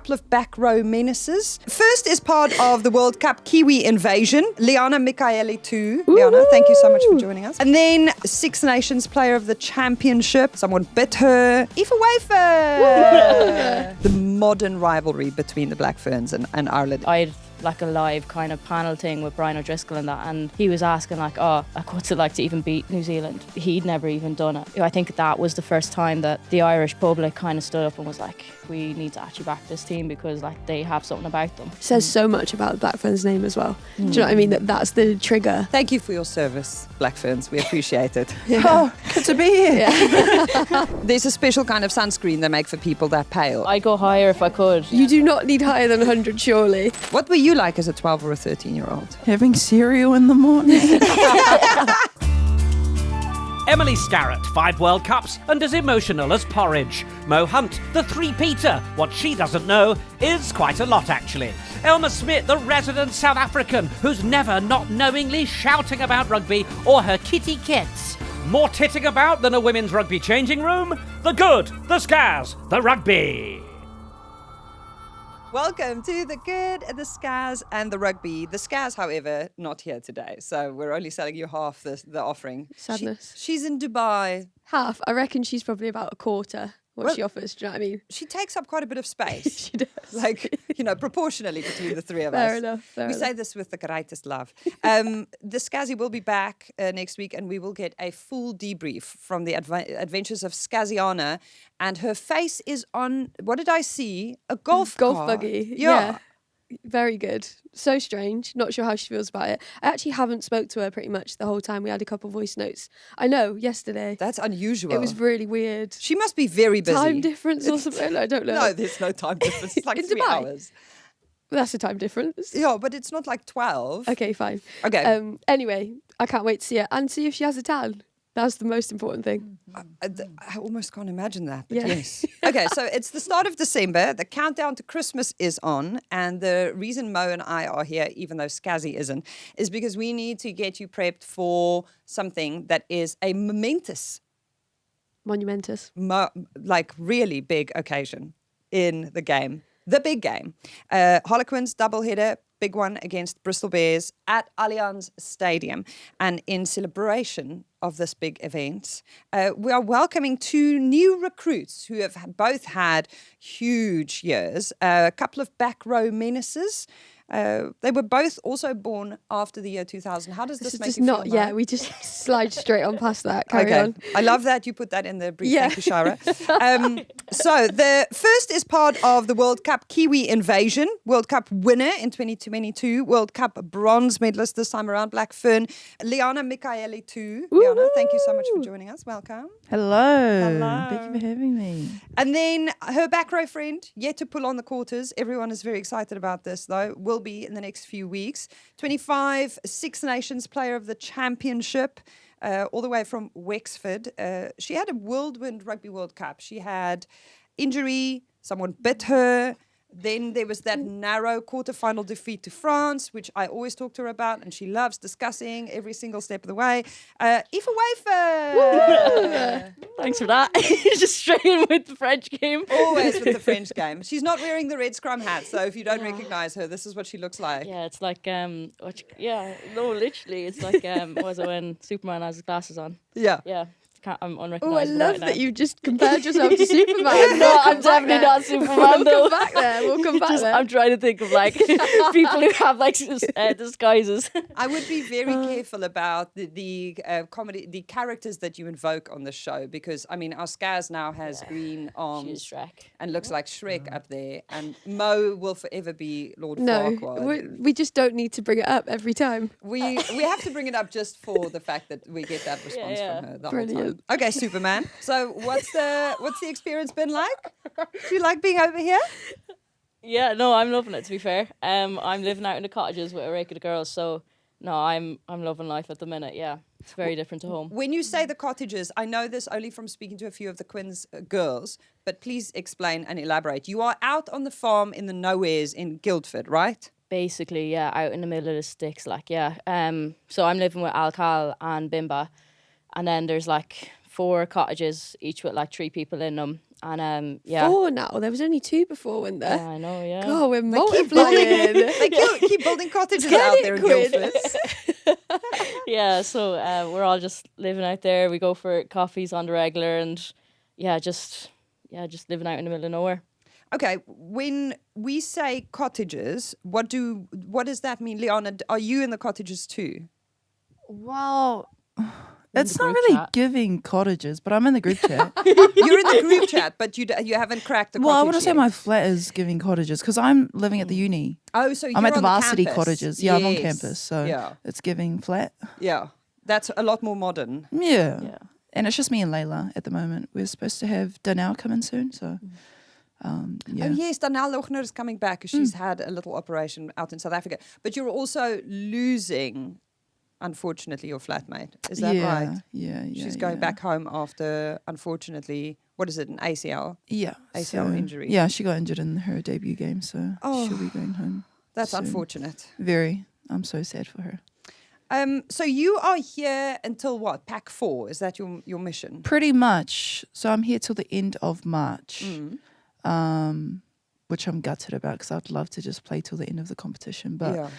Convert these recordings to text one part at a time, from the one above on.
couple of back row menaces. First is part of the World Cup Kiwi invasion, Liana Mikaele-Tu'u. Liana, thank you so much for joining us. And then Six Nations Player of the Championship. Someone bit her. Aoife Wafer. The modern rivalry between the Black Ferns and Ireland. I had like a live kind of panel thing with Brian O'Driscoll and that, and he was asking like, what's it like to even beat New Zealand? He'd never even done it. I think that was the first time that the Irish public kind of stood up and was like, we need to actually back this team because like they have something about them. It says so much about the Black Ferns name as well. Do you know what I mean? That's the trigger. Thank you for your service, Black Ferns. We appreciate it. Yeah. Oh, good to be here. Yeah. There's a special kind of sunscreen they make for people that pale. I'd go higher if I could. You do not need higher than 100, surely. What were you like as a 12 or a 13-year-old? Having cereal in the morning. Emily Starrett, 5 World Cups and as emotional as porridge. Mo Hunt, the three-peater. What she doesn't know is quite a lot, actually. Elma Smith, the resident South African, who's never not knowingly shouting about rugby or her kitty kits. More titting about than a women's rugby changing room? The good, the Scaz, the rugby. Welcome to the good, the Scaz, and the rugby. The Scaz, however, not here today, so we're only selling you half the offering. Sadness. She's in Dubai. Half. I reckon she's probably about a quarter what she offers. Do you know what I mean? She takes up quite a bit of space. She does. Like, proportionally between the three of us. Fair enough. We say this with the greatest love. The Scazzy will be back next week, and we will get a full debrief from the adventures of Scaziana. And her face is on, what did I see? A golf cart. buggy. Yeah. Very good. So strange. Not sure how she feels about it. I actually haven't spoke to her pretty much the whole time. We had a couple voice notes. I know, yesterday. That's unusual. It was really weird. She must be very busy. Time difference or something? I don't know. No, there's no time difference. It's like In 3 Dubai? hours. That's a time difference. Yeah, but it's not like 12. Okay, fine. Okay. Anyway, I can't wait to see her and see if she has a tan. That's the most important thing. I almost can't imagine that, but Yeah. yes. Okay, so it's the start of December. The countdown to Christmas is on. And the reason Mo and I are here, even though Scazzy isn't, is because we need to get you prepped for something that is a momentous, Monumentous. like really big occasion in the game. The big game. Harlequins doubleheader, big one against Bristol Bears at Allianz Stadium. And in celebration of this big event, we are welcoming 2 new recruits who have both had huge years. A couple of back row menaces. They were both also born after the year 2000. How does this This make is you not, feel? yeah, Mo? we just slide straight on past that. Carry on. I love that you put that in the brief. Yeah. Thank you, Shara. So the first is part of the World Cup Kiwi invasion, World Cup winner in 2022, World Cup bronze medalist this time around, Black Fern, Liana Mikaele-Tu'u. Liana, thank you so much for joining us. Welcome. Hello. Thank you for having me. And then her back row friend, yet to pull on the quarters. Everyone is very excited about this, though. Will be in the next few weeks. 25 Six Nations Player of the Championship, all the way from Wexford. She had a whirlwind Rugby World Cup. She had injury, someone bit her. Then there was that narrow quarterfinal defeat to France, which I always talk to her about, and she loves discussing every single step of the way. Aoife Wafer! Thanks for that. Just straight in with the French game. Always with the French game. She's not wearing the red scrum hat, so if you don't recognise her, this is what she looks like. Yeah, it's like literally, it's like what was it when Superman has his glasses on? Yeah. Yeah, I'm Oh, I unrecognisable love right that now. you've just compared yourself to Superman. No, I'm definitely not Superman We'll though. come back there. We'll come back there. I'm trying to think of like people who have like disguises. I would be very careful about the comedy, the characters that you invoke on the show, because I mean, our Scaz now has green arms She's Shrek. and looks like Shrek up there, and Mo will forever be Lord No, Farquaad. we just don't need to bring it up every time. We have to bring it up just for the fact that we get that response yeah. from her the Brilliant. whole time. Okay, Superman. So what's the experience been like? Do you like being over here? Yeah, no, I'm loving it. To be fair, I'm living out in the cottages with a rake of the girls, so no, I'm loving life at the minute. Yeah, it's very different to home. When you say the cottages, I know this only from speaking to a few of the Quins girls, but please explain and elaborate. You are out on the farm in the nowheres in Guildford, right? Basically, yeah, out in the middle of the sticks, like yeah. So I'm living with Alcal and Bimba, and then there's like 4 cottages, each with like 3 people in them, And yeah. 4 now. There was only 2 before, weren't there? Yeah, I know, yeah. God, we're They keep building, multiplying. keep building cottages Get out it, there in Quinn. Guildford. Yeah, so we're all just living out there. We go for coffees on the regular, and just living out in the middle of nowhere. Okay, when we say cottages, what does that mean, Liana? Are you in the cottages too? Well, In it's the not group really chat. giving cottages, but I'm in the group chat. You're in the group chat, but you haven't cracked the Well, I cottage wouldn't say yet. my flat is giving cottages because I'm living at the uni. Oh, so you're I'm at the on varsity campus. cottages. Yeah, I'm on Yes. campus, so yeah, it's giving flat. yeah, that's a lot more modern. Yeah. Yeah. And it's just me and Layla at the moment. We're supposed to have Danelle come in soon, so yeah. Oh yes, Danelle Lochner is coming back because she's had a little operation out in South Africa. But you're also losing, unfortunately, your flatmate. Is that right? Yeah, yeah. She's going yeah. back home after, unfortunately, what is it, an ACL? Yeah. ACL injury. Yeah, she got injured in her debut game, so Oh. she'll be going home. That's soon. unfortunate. Very. I'm so sad for her. So you are here until what? Pack 4? Is that your mission? Pretty much. So I'm here till the end of March, which I'm gutted about because I'd love to just play till the end of the competition. But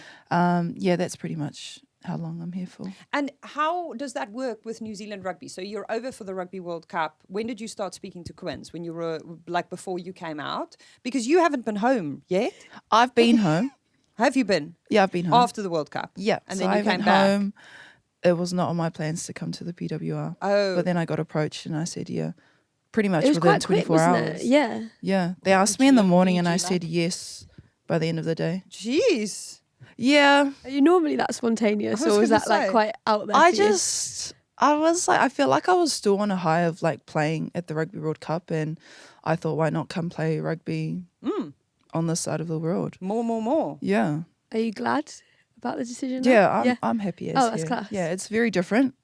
yeah, that's pretty much how long I'm here for. And how does that work with New Zealand rugby? So you're over for the Rugby World Cup. When did you start speaking to Quins? When you were, like, before you came out? Because you haven't been home yet. I've been home. Have you been? Yeah, I've been home. After the World Cup? Yeah. And so then you I came went back? home. It was not on my plans to come to the PWR. Oh. But then I got approached and I said, yeah, pretty much It was within quite quick, 24 wasn't hours. it? Yeah. Yeah. They asked me in the morning and I Fiji, said yes by the end of the day. Jeez. Yeah. Are you normally that spontaneous, I was or was gonna that like say. quite out there? I for you? was like, I feel like I was still on a high of like playing at the Rugby World Cup, and I thought, why not come play rugby on this side of the world? More. Yeah. Are you glad about the decision? now? Yeah, I'm happy as Oh, that's here. class. Yeah, it's very different.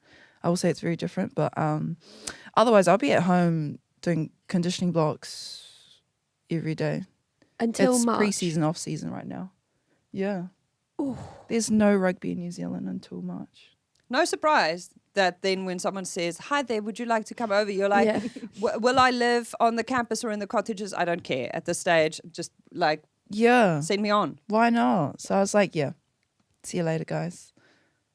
I will say it's very different, but otherwise I'll be at home doing conditioning blocks every day. Until it's March. pre-season, off-season right now. Yeah. There's no rugby in New Zealand until March. No surprise that then when someone says, hi there, would you like to come over? You're like, Yeah. will I live on the campus or in the cottages? I don't care at this stage. Just like, Yeah. send me on. Why not? So I was like, yeah, see you later, guys.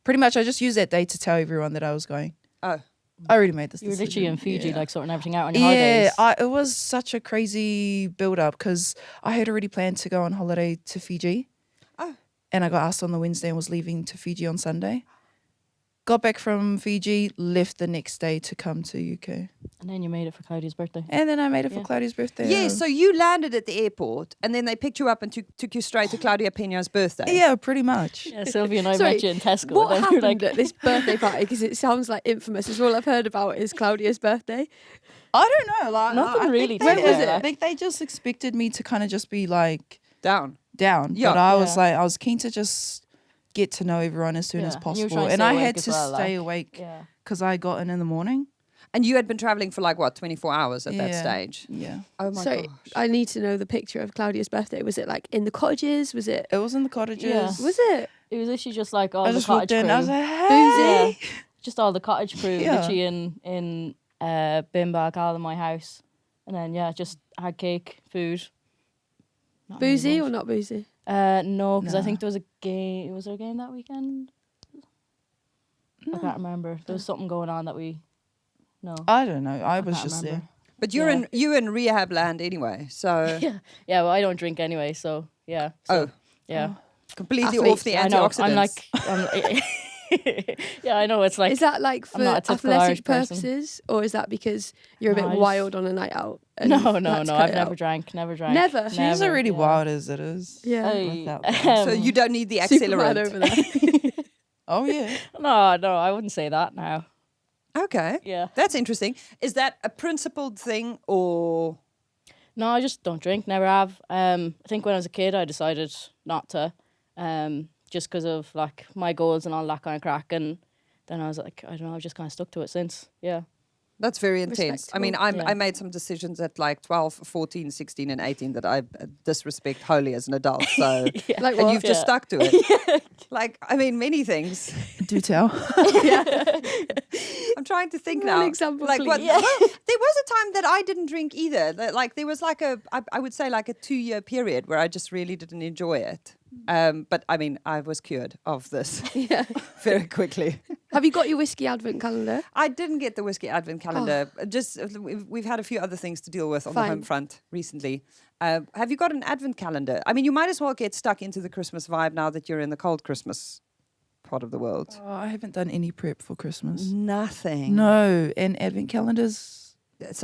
Pretty much I just used that day to tell everyone that I was going. Oh. I already made this You were decision. literally in Fiji, Yeah. like sorting everything out on your holidays. It was such a crazy build-up because I had already planned to go on holiday to Fiji. Oh. And I got asked on the Wednesday and was leaving to Fiji on Sunday. Got back from Fiji, left the next day to come to UK. And then you made it for Claudia's birthday. And then I made it for Yeah. Claudia's birthday. Yeah, so you landed at the airport and then they picked you up and took you straight to Claudia Peña's birthday. Yeah, pretty much. Yeah, Sylvia and I Sorry, met you in Tesco. What and then we were happened like, at this birthday party? Because it sounds like infamous. It's all I've heard about is Claudia's birthday. I don't know. Like, Nothing I think really they- to When was there, it? I like. think they just expected me to kind of just be like Down. down. Yeah. But I was Yeah. like, I was keen to just get to know everyone as soon Yeah, as and you were possible. trying to And stay I awake had as to well, stay like, awake yeah. because I got in the morning. And you had been traveling for like, what, 24 hours at that Yeah. stage? Yeah. Oh my Sorry, gosh. I need to know the picture of Claudia's birthday. Was it like in the cottages? Was it? It was in the cottages. Yeah. Was it? It was literally just like all I the just cottage walked in. crew. I was like, hey. Yeah, just all the cottage crew, Yeah. literally in bin bag all in my house. And then, yeah, just had cake, food. Not really Boozy much. or not boozy? No, because I Nah. think there was a game. Was there a game that weekend? I can't remember. There was something going on that we. No. I don't know. I was can't just remember. But you're Yeah. you in rehab land anyway, so Yeah, well, I don't drink anyway, so yeah. So, oh, yeah. completely Athletes, off the I know. antioxidants. I'm like, yeah, I know. It's like Is that like for I'm not a typical athletic Irish person. purposes, or is that because you're a No, bit I just- wild on a night out? and no. you've had to I've cut it never out? drank. Never drank. Never? She's She's Never, already yeah. wild as it is. Yeah. Without that. so you don't need the Superman accelerant. over there. Oh, yeah. No, I wouldn't say that now. Okay. Yeah. That's interesting. Is that a principled thing or No, I just don't drink. Never have. I think when I was a kid, I decided not to, just because of like my goals and all that kind of crack. And then I was like, I don't know, I've just kind of stuck to it since. Yeah. That's very intense. I mean, Respectable. I made some decisions at like 12, 14, 16 and 18 that I disrespect wholly as an adult. So, Like and what? you've just stuck to it. Like, I mean, many things. Do tell. I'm trying to think One now. example, like what? please. Well, there was a time that I didn't drink either. Like there was like I would say like a 2-year period where I just really didn't enjoy it. But I mean, I was cured of this Yeah. very quickly. Have you got your whiskey advent calendar? I didn't get the whiskey advent calendar. Just we've had a few other things to deal with on the home Fine. front recently. Have you got an advent calendar? I mean, you might as well get stuck into the Christmas vibe now that you're in the cold Christmas part of the world. Oh, I haven't done any prep for Christmas. Nothing. No, and advent calendars.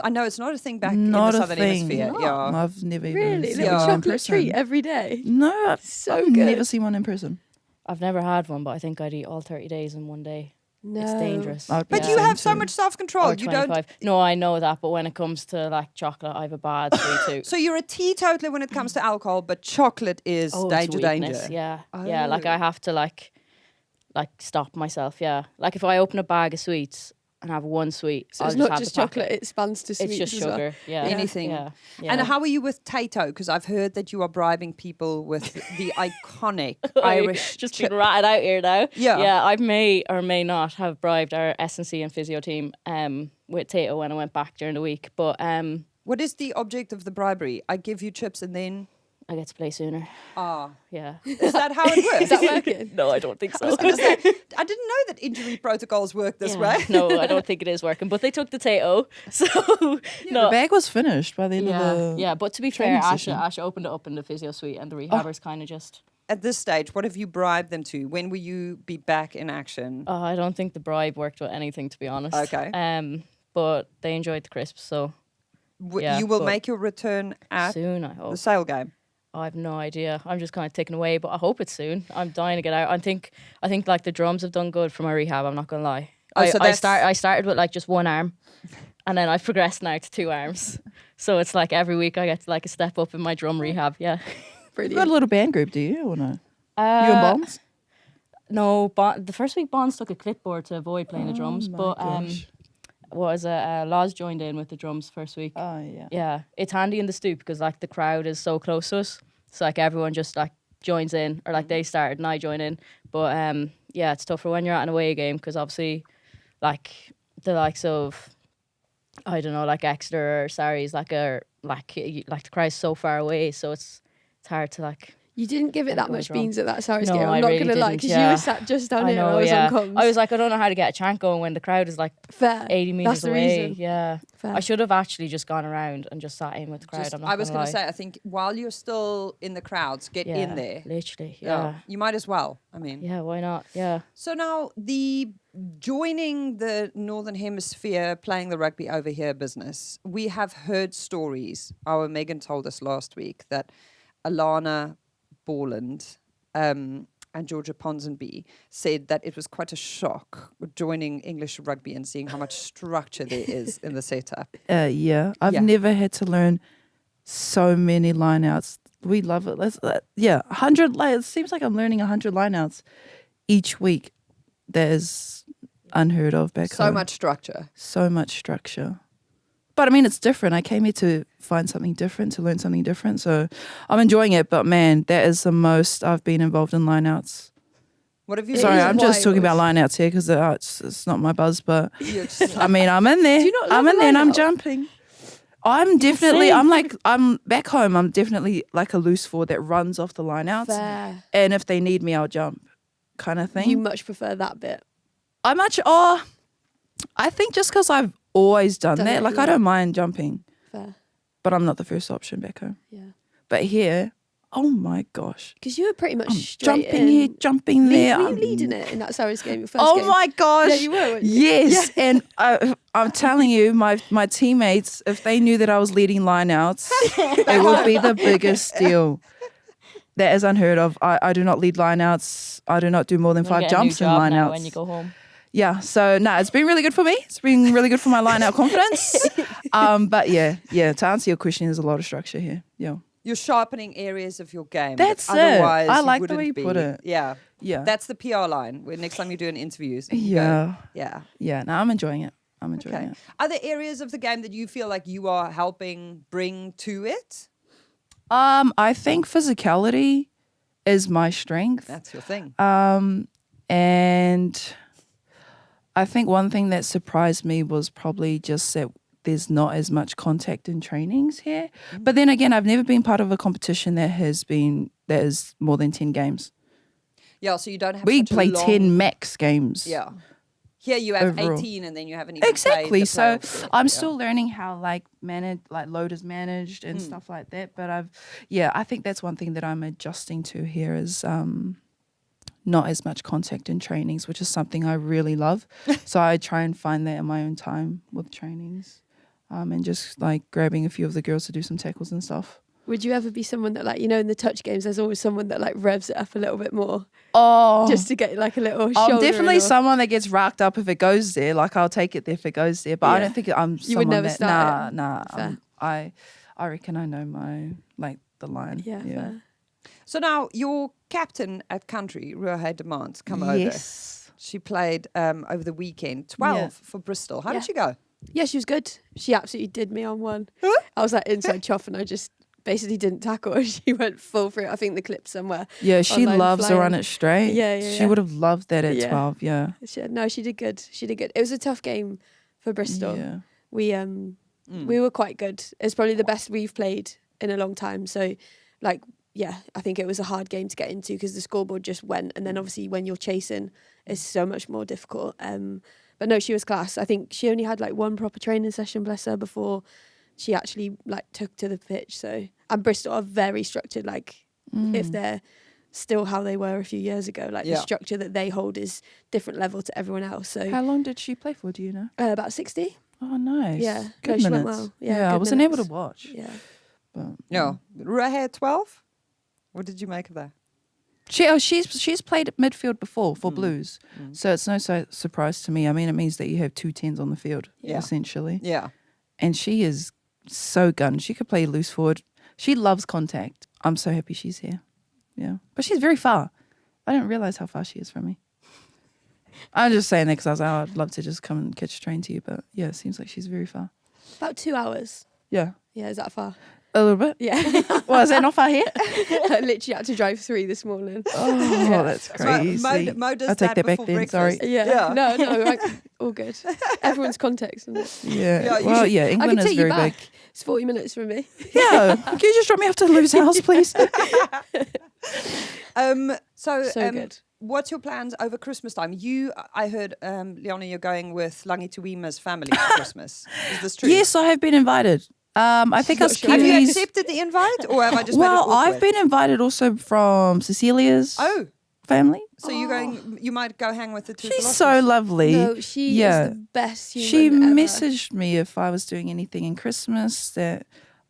I know it's not a thing back Not in a the southern thing. hemisphere. Not. Yeah. I've never even Really? seen Little one in chocolate person. treat every day. No, So I've good. never seen one in person. I've never had one, but I think I'd eat all 30 days in one day. No. It's dangerous. I'd But be you the have same so too. much self-control. Or You don't. 25. No, I know that, but when it comes to like chocolate, I have a bad sweet tooth. So you're a teetotaler when it comes to alcohol, but chocolate is Oh, it's danger, weakness, danger. Yeah, yeah. Like Oh. I have to like stop myself. Yeah, like if I open a bag of sweets and have one sweet, So I'll it's just not have just the packet. chocolate, it spans to sweets It's just as well. sugar. Yeah, Anything. Yeah, And yeah. how are you with Tato? Because I've heard that you are bribing people with the iconic I Irish just chip. been ratted out here now. Yeah. yeah. I may or may not have bribed our S&C and physio team with Tato when I went back during the week, but What is the object of the bribery? I give you chips and then I get to play sooner. ah, Yeah. is that how it works? Is that working? No, I don't think so. I was going to say, I didn't know that injury protocols work this Yeah. way. No, I don't think it is working. But they took the Tato, so no. The bag was finished by the end Yeah, of the. yeah. But to be fair, training Asha session. opened it up in the physio suite, and the rehabbers kind of just. At this stage, what have you bribed them to? When will you be back in action? Oh, I don't think the bribe worked with anything, to be honest. Okay. But they enjoyed the crisps, so yeah, You will but make your return at soon. I hope. the sale game. I have no idea. I'm just kind of ticking away, but I hope it's soon. I'm dying to get out. I think like the drums have done good for my rehab. I'm not gonna lie. Oh, so I that's- started with like just one arm, and then I've progressed now to 2 arms. So it's like every week I get like a step up in my drum rehab. Yeah. You've got a Brilliant. little band group, do you? Or no? You and Bonds? No, the first week Bonds took a clipboard to avoid playing the drums, my but gosh. what was it? Loz joined in with the drums first week. Oh, yeah. Yeah, it's handy in the stoop because like the crowd is so close to us, so like everyone just like joins in, or like they started and I join in. But yeah, it's tougher when you're at an away game because obviously, like the likes of, I don't know, like Exeter or Surrey's like the crowd's so far away, so it's hard to like. You didn't give it that much drum. beans at that Sarah's No, game. I'm I not really going to lie, didn't, because you yeah. were sat just down I here. know, I was yeah. on comms. I was like, I don't know how to get a chant going when the crowd is like fair. 80 meters That's the away. reason. Yeah, Fair. I should have actually just gone around and just sat in with the crowd. Just- I'm not I was going to say, I think while you're still in the crowds, get in there. Literally, Yeah. yeah. You might as well. I mean, Yeah, why not? Yeah. So now the joining the Northern Hemisphere, playing the rugby over here business, we have heard stories. Our Megan told us last week that Alana Borland and Georgia Ponsonby said that it was quite a shock joining English rugby and seeing how much structure there is in the setup. Yeah. I've Yeah. never had to learn so many lineouts. We love it. 100 it seems like I'm learning 100 lineouts each week. That is unheard of back So home. much structure. So much structure. But I mean, it's different. I came here to find something different, to learn something different. So I'm enjoying it. But man, that is the most I've been involved in lineouts. What have you Sorry, is I'm just talking about wild. lineouts here because it's not my buzz. But You're just- I mean, I'm in there. Do you not I'm love in a there and I'm lineout? jumping. I'm definitely, Same. I'm back home. I'm definitely like a loose forward that runs off the lineouts. Fair. And if they need me, I'll jump kind of thing. You much prefer that bit. I think just because I've always done Done that, it, like yeah. I don't mind jumping, Fair. but I'm not the first option back home. Yeah. But here, oh my gosh. Because you were pretty much I'm straight jumping in. here, jumping there. Were you I'm- leading it in that Sarah's game? Your first Oh game? my gosh. Yeah, you were, weren't you? Yes. And I'm telling you, my teammates, if they knew that I was leading lineouts, it would be the biggest deal. That is unheard of. I do not lead lineouts. I do not do more than You're gonna 5 get a new jumps in job now lineouts. when you go home. Yeah, so it's been really good for me. It's been really good for my line out confidence. But yeah, to answer your question, there's a lot of structure here. Yeah. You're sharpening areas of your game. That's that it. Otherwise, I you like the wouldn't way you be. put it. Yeah. Yeah. That's the PR line. Where next time you're doing interviews. you Yeah. go, Yeah. Yeah, no, I'm enjoying it. I'm enjoying Okay. it. Are there areas of the game that you feel like you are helping bring to it? I think physicality is my strength. That's your thing. And I think one thing that surprised me was probably just that there's not as much contact in trainings here. But then again, I've never been part of a competition that is more than 10 games. Yeah, so you don't have We such a play long, 10 max games. Yeah. Here you have Overall. 18 and then you haven't even Exactly. played the So playoffs yet. I'm Yeah. still learning how load is managed and stuff like that. But I think that's one thing that I'm adjusting to here is not as much contact in trainings, which is something I really love. So I try and find that in my own time with trainings, and just like grabbing a few of the girls to do some tackles and stuff. Would you ever be someone that, like, you know, in the touch games, there's always someone that like revs it up a little bit more Oh, just to get like a little I'm shoulder definitely in or- someone that gets racked up if it goes there. Like I'll take it there if it goes there, but I Yeah. don't think I'm. You would someone never that, start it. Nah. Fair. I reckon I know my the line. Yeah. fair. So now your captain at country, Ruahe Demands, come over. Yes. She played over the weekend, 12 Yeah. for Bristol. How Yeah. did she go? Yeah, she was good. She absolutely did me on one. I was like inside chuff and I just basically didn't tackle her. She went full through it. I think the clip's somewhere. Yeah, she Online loves to flying. run it straight. Yeah, She yeah. would have loved that at Yeah. 12. Yeah. She did good. She did good. It was a tough game for Bristol. Yeah. We were quite good. It's probably the best we've played in a long time. So, like, yeah, I think it was a hard game to get into because the scoreboard just went, and then obviously when you're chasing, it's so much more difficult. But no, she was class. I think she only had like one proper training session, bless her, before she actually like took to the pitch. So, and Bristol are very structured. Like, if they're still how they were a few years ago, like Yeah. the structure that they hold is different level to everyone else. So, How long did she play for? Do you know? about 60. Oh, nice. Yeah. Good No, she minutes. went well. Yeah, I good wasn't able to minutes. watch. Yeah. But Yeah. Ruahe at 12? What did you make of that? she's played at midfield before for Blues, so it's no surprise to me. I mean, it means that you have 2 10s on the field, Yeah. essentially. Yeah. And she is so gun. She could play loose forward. She loves contact. I'm so happy she's here. Yeah, but she's very far. I didn't realize how far she is from me. I'm just saying that because I was like, oh, I'd love to just come and catch a train to you, but yeah, it seems like she's very far. About 2 hours. Yeah, Yeah, is that far? a little bit. Yeah. Well, is that not far here? I literally had to drive 3 this morning. Oh, that's crazy. Mo does I'll take that back before then. breakfast. Sorry. Yeah. No, like, all good. Everyone's context. Isn't it? Yeah. Yeah, you well, should- yeah. I England can is take you very back. big. It's 40 minutes from me. Yeah. Can you just drop me off to Lou's house, please? So Good. what's your plans over Christmas time? I heard, Liana, you're going with Langi Tuima's family for Christmas. Is this true? Yes, I have been invited. I think us Have you Kiwis. accepted the invite, or have I just Well, made it awkward? I've been invited also from Cecilia's Oh, family. so you're going? You might go hang with the two. She's so philosophers. lovely. No, she Yeah. is the best human She ever. messaged me if I was doing anything in Christmas that,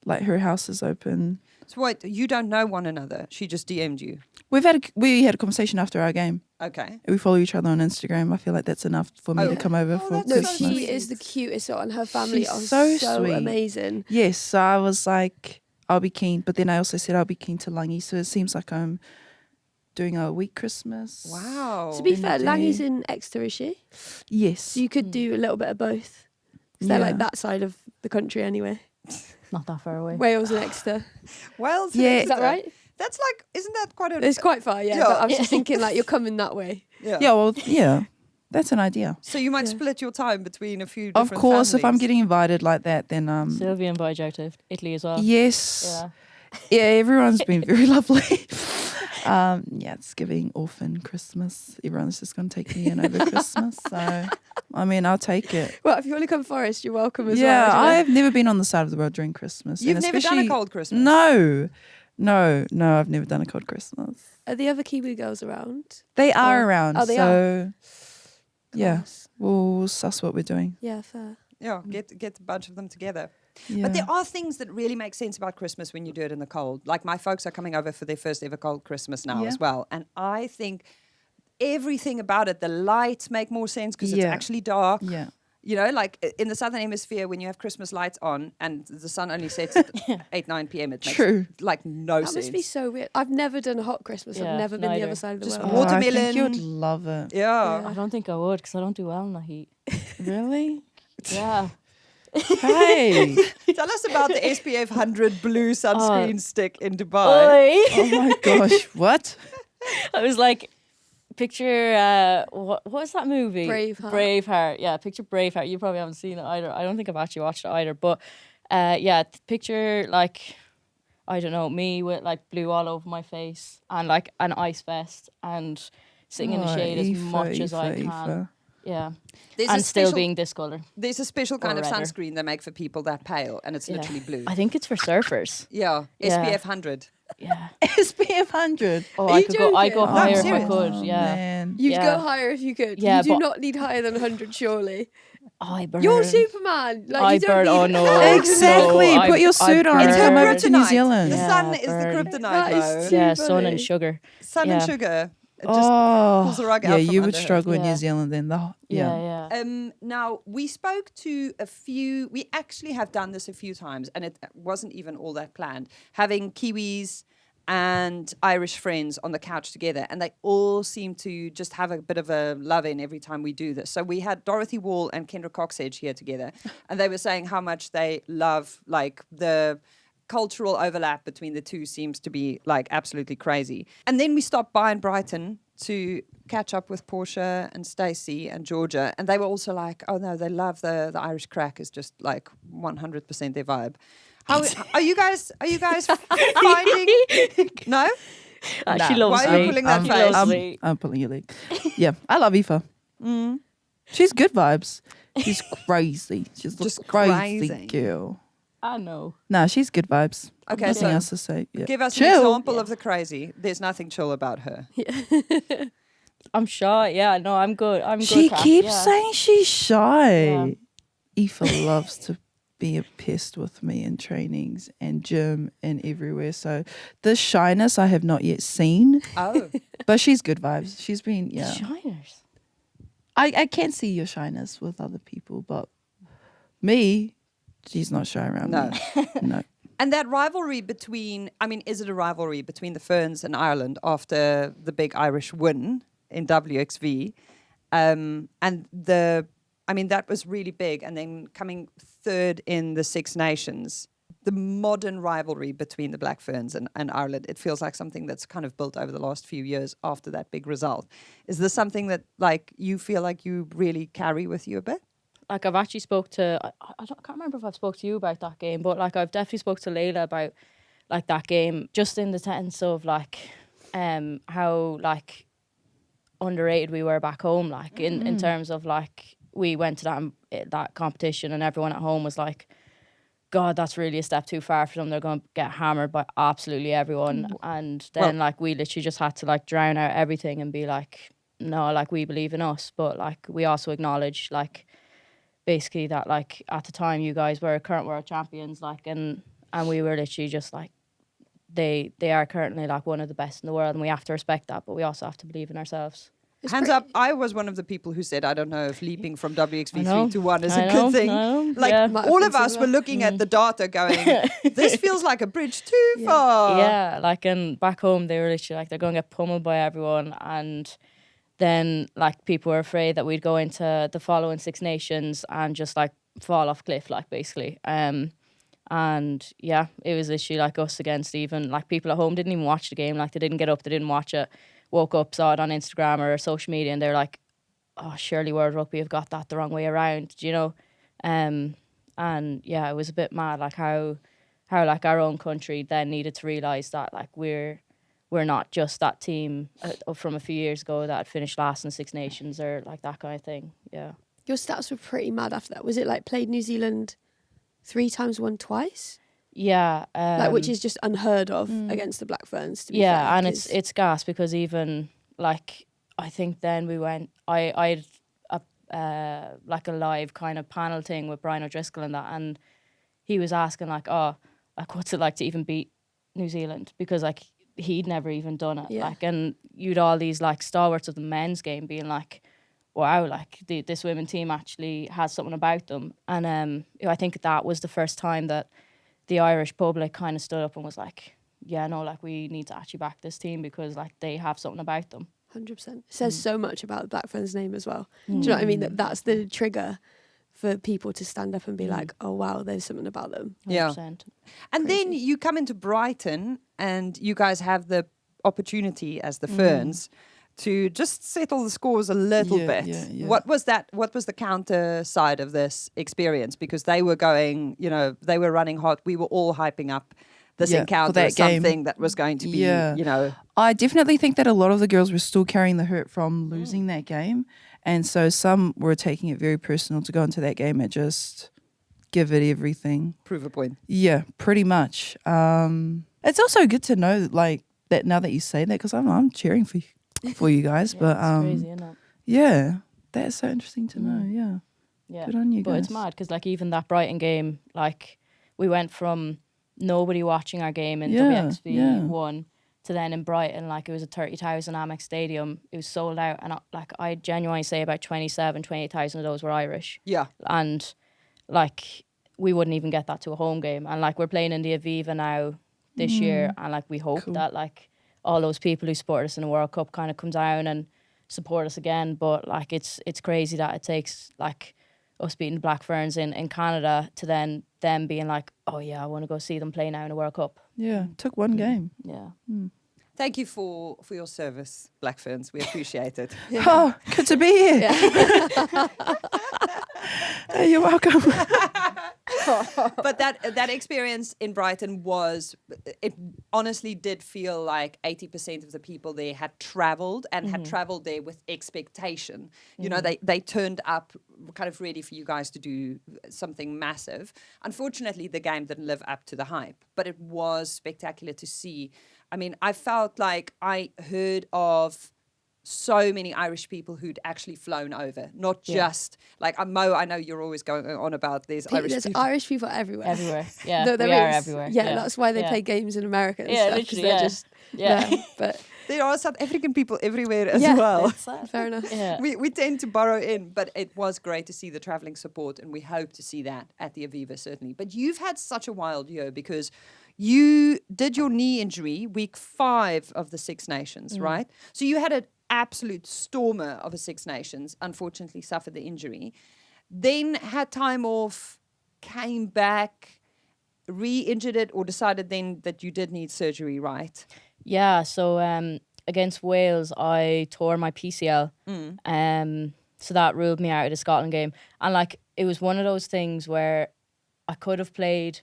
like, her house is open. So wait, you don't know one another. She just DM'd you. We had a conversation after our game. Okay. We follow each other on Instagram. I feel like that's enough for me Oh. to come over Oh, for that's No, so Christmas. she is the cutest one. Her family She's are so sweet. amazing. Yes, so I was like, I'll be keen. But then I also said I'll be keen to Langi. So it seems like I'm doing a week Christmas. Wow. To be In the fair, Langi's day. in Exeter, is she? Yes. So you could do a little bit of both. 'Cause they're like Yeah. that side of the country anyway. Not that far away. Wales and Exeter. Wales. Yeah. Is that right? That's like, isn't that quite a? It's quite far, yeah. Yeah. But I was just thinking like you're coming that way. Yeah. Yeah, well, yeah. That's an idea. So you might Yeah. split your time between a few. Of different course, if I'm families. getting invited like that, then Sylvia invited you out to Italy as well. yes. Yeah. Yeah, everyone's been very lovely. Yeah, it's giving orphan Christmas. Everyone's just going to take me in over Christmas. So, I mean, I'll take it. Well, if you want to come Forest, you're welcome as Yeah, well. I've never been on the side of the world during Christmas. You've and never done a especially- cold Christmas. No, I've never done a cold Christmas. Are the other Kiwi girls around? They are Oh. around. Oh, they so, yeah, Class. we'll suss what we're doing. Yeah, fair. Yeah, get a bunch of them together. Yeah. But there are things that really make sense about Christmas when you do it in the cold. Like my folks are coming over for their first ever cold Christmas now Yeah. as well. And I think everything about it, the lights make more sense because it's Yeah. actually dark. Yeah. You know, like in the Southern Hemisphere, when you have Christmas lights on and the sun only sets at 8, 9 p.m., it makes True. like no That sense. must be so weird. I've never done a hot Christmas. Yeah, I've never been the neither. other side of the Just world. water- I think Watermelon. you'd love it. Yeah. I don't think I would because I don't do well in the heat. Really? Yeah. Hey. Tell us about the SPF 100 blue sunscreen stick in Dubai. Oi. Oh my gosh. What? I was like, picture what was that movie? Braveheart. Braveheart. Yeah, picture Braveheart. You probably haven't seen it either. I don't think I've actually watched it either. But yeah, picture like, I don't know, me with like blue all over my face and like an ice vest and sitting in the shade as much as I can. Yeah. There's and a still special- being this colour. There's a special kind Or of redder. sunscreen they make for people that pale, and it's Yeah. literally blue. I think it's for surfers. Yeah, Yeah. SPF 100. Yeah. SPF 100. Oh, Are I you could go. I go joking? No, I'm higher if I serious. could. Oh, Yeah. man. You'd Yeah. go higher if you could. Yeah, you do but- not need higher than 100, surely. I burn. You're Superman. Like, I you don't burn. need Oh no. Exactly. No, Put your suit on and It's come her over to New kryptonite. Zealand. The Yeah, sun is the burn. kryptonite, That is though. too Yeah, sun funny. and sugar. Sun and Yeah. sugar. It just Oh, pulls the rug yeah, out from you would under her. struggle in Yeah. New Zealand then. Yeah. Now, we spoke to a few, we actually have done this a few times, and it wasn't even all that planned, having Kiwis and Irish friends on the couch together, and they all seem to just have a bit of a love-in every time we do this. So we had Dorothy Wall and Kendra Coxedge here together, and they were saying how much they love, like, the cultural overlap between the two seems to be, like, absolutely crazy. And then we stopped by in Brighton to catch up with Portia and Stacey and Georgia, and they were also like, oh no, they love the Irish crack is just like 100% their vibe. How are you guys finding? No? She Nah. loves Why are you me. pulling that She face? loves me. I'm pulling your leg. Yeah, I love Aoife. She's good vibes. She's crazy. She's Just just crazy crazy. girl. I know. Nah, she's good vibes. Okay, Nothing so else to say. Yeah. give us Chill. an example of the crazy. There's nothing chill about her. I'm shy. Yeah, no, I'm good. I'm good. She Kat. keeps Yeah. saying she's shy. Yeah. Aoife loves to be a pest with me in trainings and gym and everywhere. So the shyness I have not yet seen, Oh, but she's good vibes. She's been, yeah. Shiners. I can see your shyness with other people, but me, she's not shy around No. me. No. and that rivalry between, I mean, is it a rivalry between the Ferns and Ireland after the big Irish win in WXV? And that was really big. And then coming third in the Six Nations, the modern rivalry between the Black Ferns and Ireland, it feels like something that's kind of built over the last few years after that big result. Is this something that, like, you feel like you really carry with you a bit? Like, I've actually spoke to, I can't remember if I've spoke to you about that game, but like I've definitely spoke to Layla about like that game, just in the sense of like how like underrated we were back home, like in terms of like we went to that competition and everyone at home was like, God, that's really a step too far for them. They're going to get hammered by absolutely everyone. And then like we literally just had to like drown out everything and be like, no, like we believe in us. But like we also acknowledge like basically that like at the time you guys were current world champions, like and we were literally just like they are currently like one of the best in the world, and we have to respect that, but we also have to believe in ourselves. Hands up, I was one of the people who said, I don't know if leaping from I WXV know. 3 to 1 is I a know, good thing. I know, Like, yeah. Might have all been of us were similar. looking at the data going, this feels like a bridge too far. Yeah, like, and back home they were literally like, they're going to get pummeled by everyone. And then like people were afraid that we'd go into the following Six Nations and just like fall off cliff, like basically. And yeah, it was literally like us against even like people at home didn't even watch the game. Like they didn't get up, they didn't watch it, woke up, saw it on Instagram or social media, and they're like, oh, surely World Rugby have got that the wrong way around, you know? And yeah, it was a bit mad, like how like our own country then needed to realise that like we're not just that team from a few years ago that had finished last in Six Nations or like that kind of thing. Yeah. Your stats were pretty mad after that. Was it like played New Zealand 3 times, won twice? Yeah. Like, which is just unheard of against the Black Ferns, to be yeah, fair, and 'cause- it's gas because even like I think then we went. I had like a live kind of panel thing with Brian O'Driscoll and that, and he was asking like, oh, like what's it like to even beat New Zealand, because like he'd never even done it. Yeah. Like, and you'd all these like stalwarts of the men's game being like, wow, like this women team actually has something about them. And I think that was the first time that the Irish public kind of stood up and was like, yeah, no, like we need to actually back this team because like they have something about them. 100%. It says so much about the Black Ferns name as well. Do you know what I mean? That's the trigger for people to stand up and be like, oh wow, there's something about them. Yeah. 100%. And then Crazy. you come into Brighton and you guys have the opportunity as the Ferns to just settle the scores a little Yeah, bit. yeah. What was that? What was the counter side of this experience? Because they were going, they were running hot. We were all hyping up this Yeah, for encounter that as game. something that was going to be, Yeah. I definitely think that a lot of the girls were still carrying the hurt from losing that game. And so some were taking it very personal to go into that game and just give it everything. prove a point. Yeah, pretty much. It's also good to know like that now that you say that, because I'm cheering for you guys. Yeah, but it's crazy, isn't it? yeah, that is so interesting to know. Yeah. Yeah. Good on you But guys. it's mad because like even that Brighton game, like we went from nobody watching our game in WXV1 to then in Brighton, like it was a 30,000 Amex Stadium. It was sold out, and I genuinely say about 28,000 of those were Irish. Yeah. And like we wouldn't even get that to a home game. And like we're playing in the Aviva now this year, and like we hope that like all those people who support us in the World Cup kind of come down and support us again. But like it's crazy that it takes like us beating the Black Ferns in Canada to then them being like, oh yeah, I want to go see them play now in the World Cup. Yeah, took one game. Yeah. Thank you for your service, Black Ferns. We appreciate it. Oh, good to be here. Hey, you're welcome. But that experience in Brighton it honestly did feel like 80% of the people there had travelled and had travelled there with expectation. You know, they turned up kind of ready for you guys to do something massive. Unfortunately, the game didn't live up to the hype, but it was spectacular to see. I mean, I felt like I heard of so many Irish people who'd actually flown over, not just like Mo. I know you're always going on about there's Irish There's people. Irish people everywhere. Everywhere. Yeah. No, there we are is. everywhere. Yeah, that's why they play games in America and Yeah, stuff, 'cause literally, they're yeah. just Yeah. there. But There are South African people everywhere as Yeah. well. fair enough. Yeah. We tend to borrow in, but it was great to see the travelling support, and we hope to see that at the Aviva, certainly. But you've had such a wild year because you did your knee injury week 5 of the Six Nations, right? So you had an absolute stormer of a Six Nations, unfortunately suffered the injury, then had time off, came back, re-injured it, or decided then that you did need surgery, right? Yeah, so against Wales, I tore my PCL. So that ruled me out of the Scotland game. And like it was one of those things where I could have played,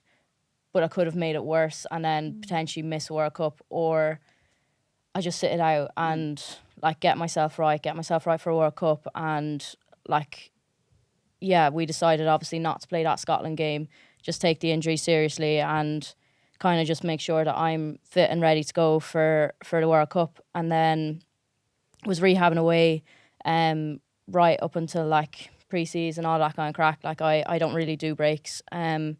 but I could have made it worse and then potentially miss a World Cup, or I just sit it out and like get myself right for a World Cup. And like, yeah, we decided obviously not to play that Scotland game, just take the injury seriously and kind of just make sure that I'm fit and ready to go for the World Cup. And then was rehabbing away right up until like pre-season, all that kind of crack. Like I don't really do breaks. And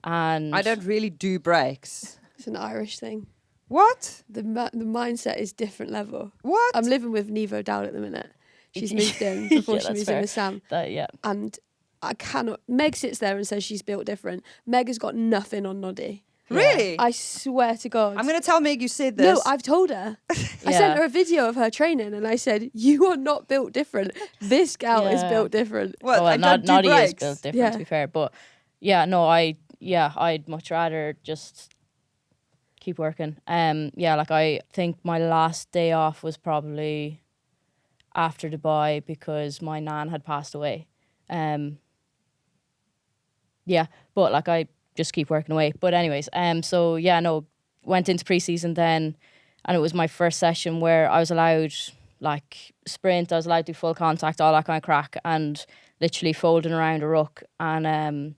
I don't really do breaks. It's an Irish thing. What? The mindset is different level. What? I'm living with Neve O'Dowd at the minute. She's moved in before Yeah, she that's moves in fair. with Sam. Yeah. And I cannot. Meg sits there and says she's built different. Meg has got nothing on Noddy. Really? I swear to God. I'm going to tell Meg you said this. No, I've told her. I sent her a video of her training and I said, you are not built different. This gal is Yeah. built different. What? Oh, I well, don't do Noddy is breaks. built different, Yeah. to be fair. But yeah, no, I'd much rather just keep working. Yeah, like I think my last day off was probably after Dubai because my nan had passed away. Yeah, but like I just keep working away. But anyways, so yeah, no, went into pre-season then, and it was my first session where I was allowed like sprint, I was allowed to do full contact, all that kind of crack, and literally folding around a ruck. And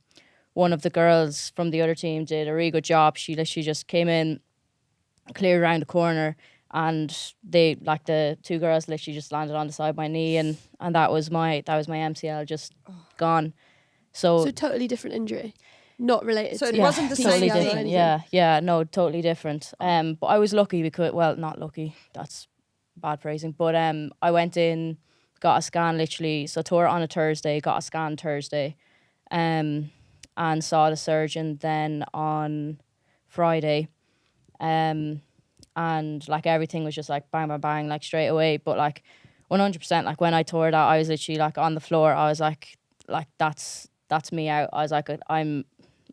one of the girls from the other team did a really good job. She literally just came in, cleared around the corner, and they like the two girls literally just landed on the side of my knee, and that was my MCL just gone. So totally different injury. Not related So to it wasn't the totally same PCL or thing. different. anything. Yeah, no, totally different. But I was lucky because, well, not lucky. That's bad phrasing. But I went in, got a scan literally. So tore it on a Thursday, got a scan Thursday, and saw the surgeon then on Friday, and like everything was just like bang, bang, bang, like straight away. But like 100%, like when I tore that, I was literally like on the floor. I was like, like that's me out. I was like, I'm,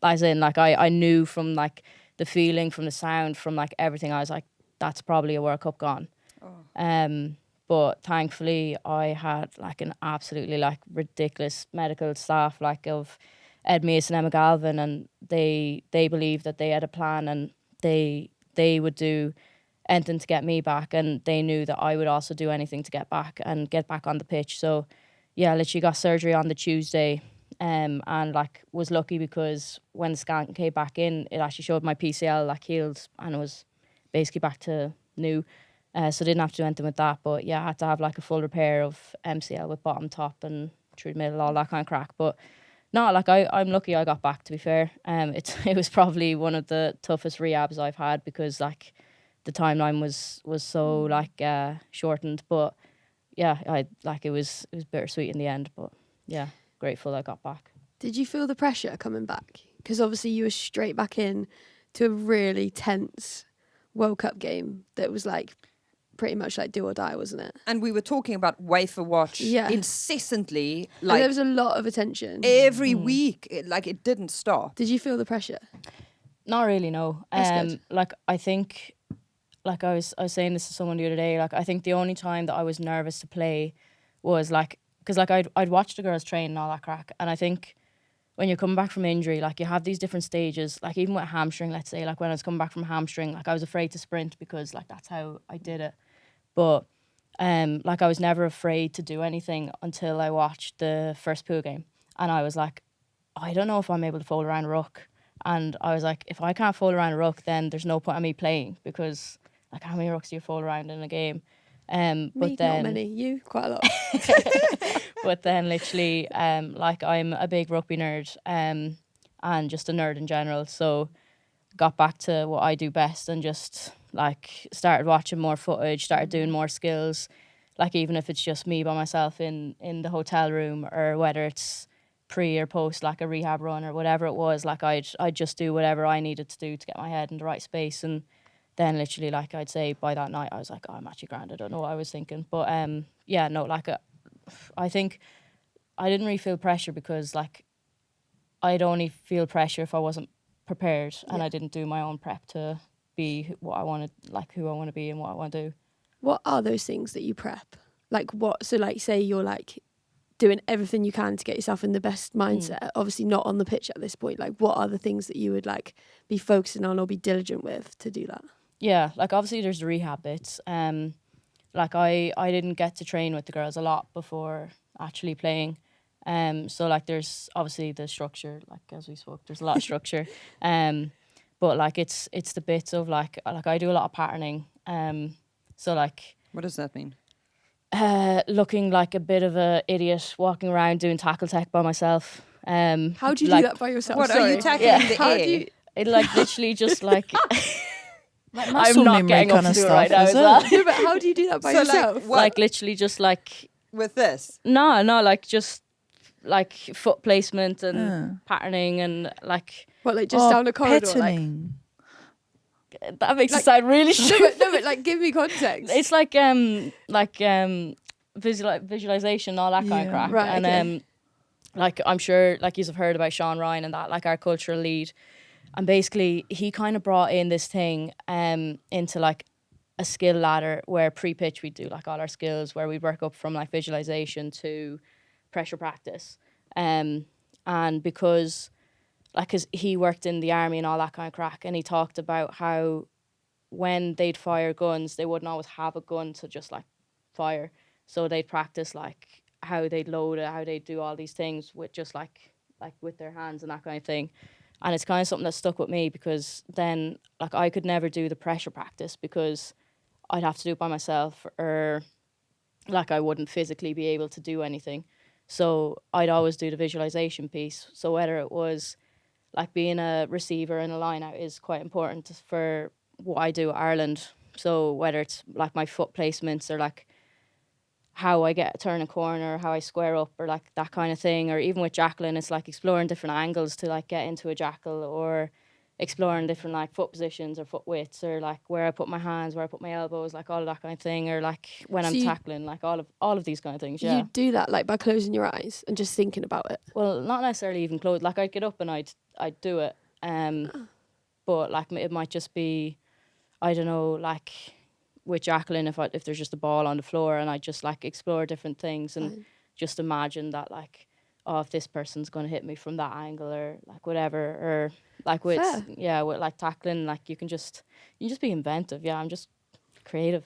as in like I knew from like the feeling, from the sound, from like everything. I was like, that's probably a World Cup gone. But thankfully I had like an absolutely like ridiculous medical staff like of Ed Meas and Emma Galvin, and they believed that they had a plan, and they would do anything to get me back, and they knew that I would also do anything to get back on the pitch. So yeah, literally got surgery on the Tuesday, and like was lucky because when the scan came back in, it actually showed my PCL like healed and it was basically back to new. So didn't have to do anything with that, but yeah, I had to have like a full repair of MCL with bottom, top, and through the middle, all that kind of crack. But no, like I'm lucky I got back. To be fair, it was probably one of the toughest rehabs I've had because like the timeline was so like shortened. But yeah, it was bittersweet in the end. But yeah, grateful I got back. Did you feel the pressure coming back? Because obviously you were straight back in to a really tense World Cup game that was like pretty much like do or die, wasn't it? And we were talking about Wafer Watch incessantly, like and there was a lot of attention every week. It didn't stop. Did you feel the pressure? Not really, no. That's good. Like I think, like I was saying this to someone the other day. Like I think the only time that I was nervous to play was like because like I'd watched the girls train and all that crack, and I think when you're coming back from injury, like you have these different stages. Like even with hamstring, let's say, like when I was coming back from hamstring, like I was afraid to sprint because like that's how I did it. But like I was never afraid to do anything until I watched the first pool game, and I was like, I don't know if I'm able to fold around a ruck. And I was like, if I can't fold around a ruck, then there's no point in me playing because like how many rucks do you fold around in a game? Me, but then, not many. You, quite a lot. But then literally, like I'm a big rugby nerd and just a nerd in general. So got back to what I do best and just like started watching more footage, started doing more skills. Like even if it's just me by myself in the hotel room, or whether it's pre or post like a rehab run or whatever it was, like I'd just do whatever I needed to do to get my head in the right space. And then literally, like I'd say by that night I was like, oh, I'm actually grand, I don't know what I was thinking. But yeah, no, like I think I didn't really feel pressure because like I'd only feel pressure if I wasn't prepared and I didn't do my own prep to be what I wanted, like who I want to be and what I want to do. What are those things that you prep? Like what? So like say you're like doing everything you can to get yourself in the best mindset, obviously not on the pitch at this point. Like what are the things that you would like be focusing on or be diligent with to do that? Yeah, like obviously there's the rehab bits. Like I didn't get to train with the girls a lot before actually playing. So like there's obviously the structure, like as we spoke, there's a lot of structure. But like it's the bits of like I do a lot of patterning. So like What does that mean? looking like a bit of a idiot, walking around doing tackle tech by myself. How do you like, do that by yourself? What Sorry. are you tackling the How air? do you? It like literally just like Like I'm not getting up to do it right now as well. No, but how do you do that by So, like, yourself? what- Like literally just like With this? no, like just like foot placement and patterning and like What, like just down a corridor? Like, Patterning. that makes it sound really no, stupid. but like give me context. It's like visualization, all that kind of Yeah. crap. Right, And okay. like I'm sure like you've heard about Sean Ryan and that, like our cultural lead. And basically he kind of brought in this thing into like a skill ladder where pre-pitch we do like all our skills, where we work up from like visualization to pressure practice. And because like, cause he worked in the army and all that kind of crack, and he talked about how when they'd fire guns, they wouldn't always have a gun to just like fire. So they'd practice like how they'd load it, how they'd do all these things with just like with their hands and that kind of thing. And it's kind of something that stuck with me because then like I could never do the pressure practice because I'd have to do it by myself, or like I wouldn't physically be able to do anything. So I'd always do the visualization piece. So whether it was like being a receiver and a line out is quite important for what I do at Ireland. So whether it's like my foot placements or like how I turn a corner, how I square up, or like that kind of thing, or even with jackling, it's like exploring different angles to like get into a jackal, or exploring different like foot positions or foot widths, or like where I put my hands, where I put my elbows, like all of that kind of thing, or like when I'm tackling, like all of these kind of things. Yeah. You do that like by closing your eyes and just thinking about it. Well, not necessarily even closed. Like I'd get up and I'd do it. But like it might just be, I don't know, like with Jacqueline, if there's just a ball on the floor, and I just like explore different things and just imagine that like, oh, if this person's going to hit me from that angle, or like whatever, or like with with like tackling, like you can just be inventive. Yeah, I'm just creative.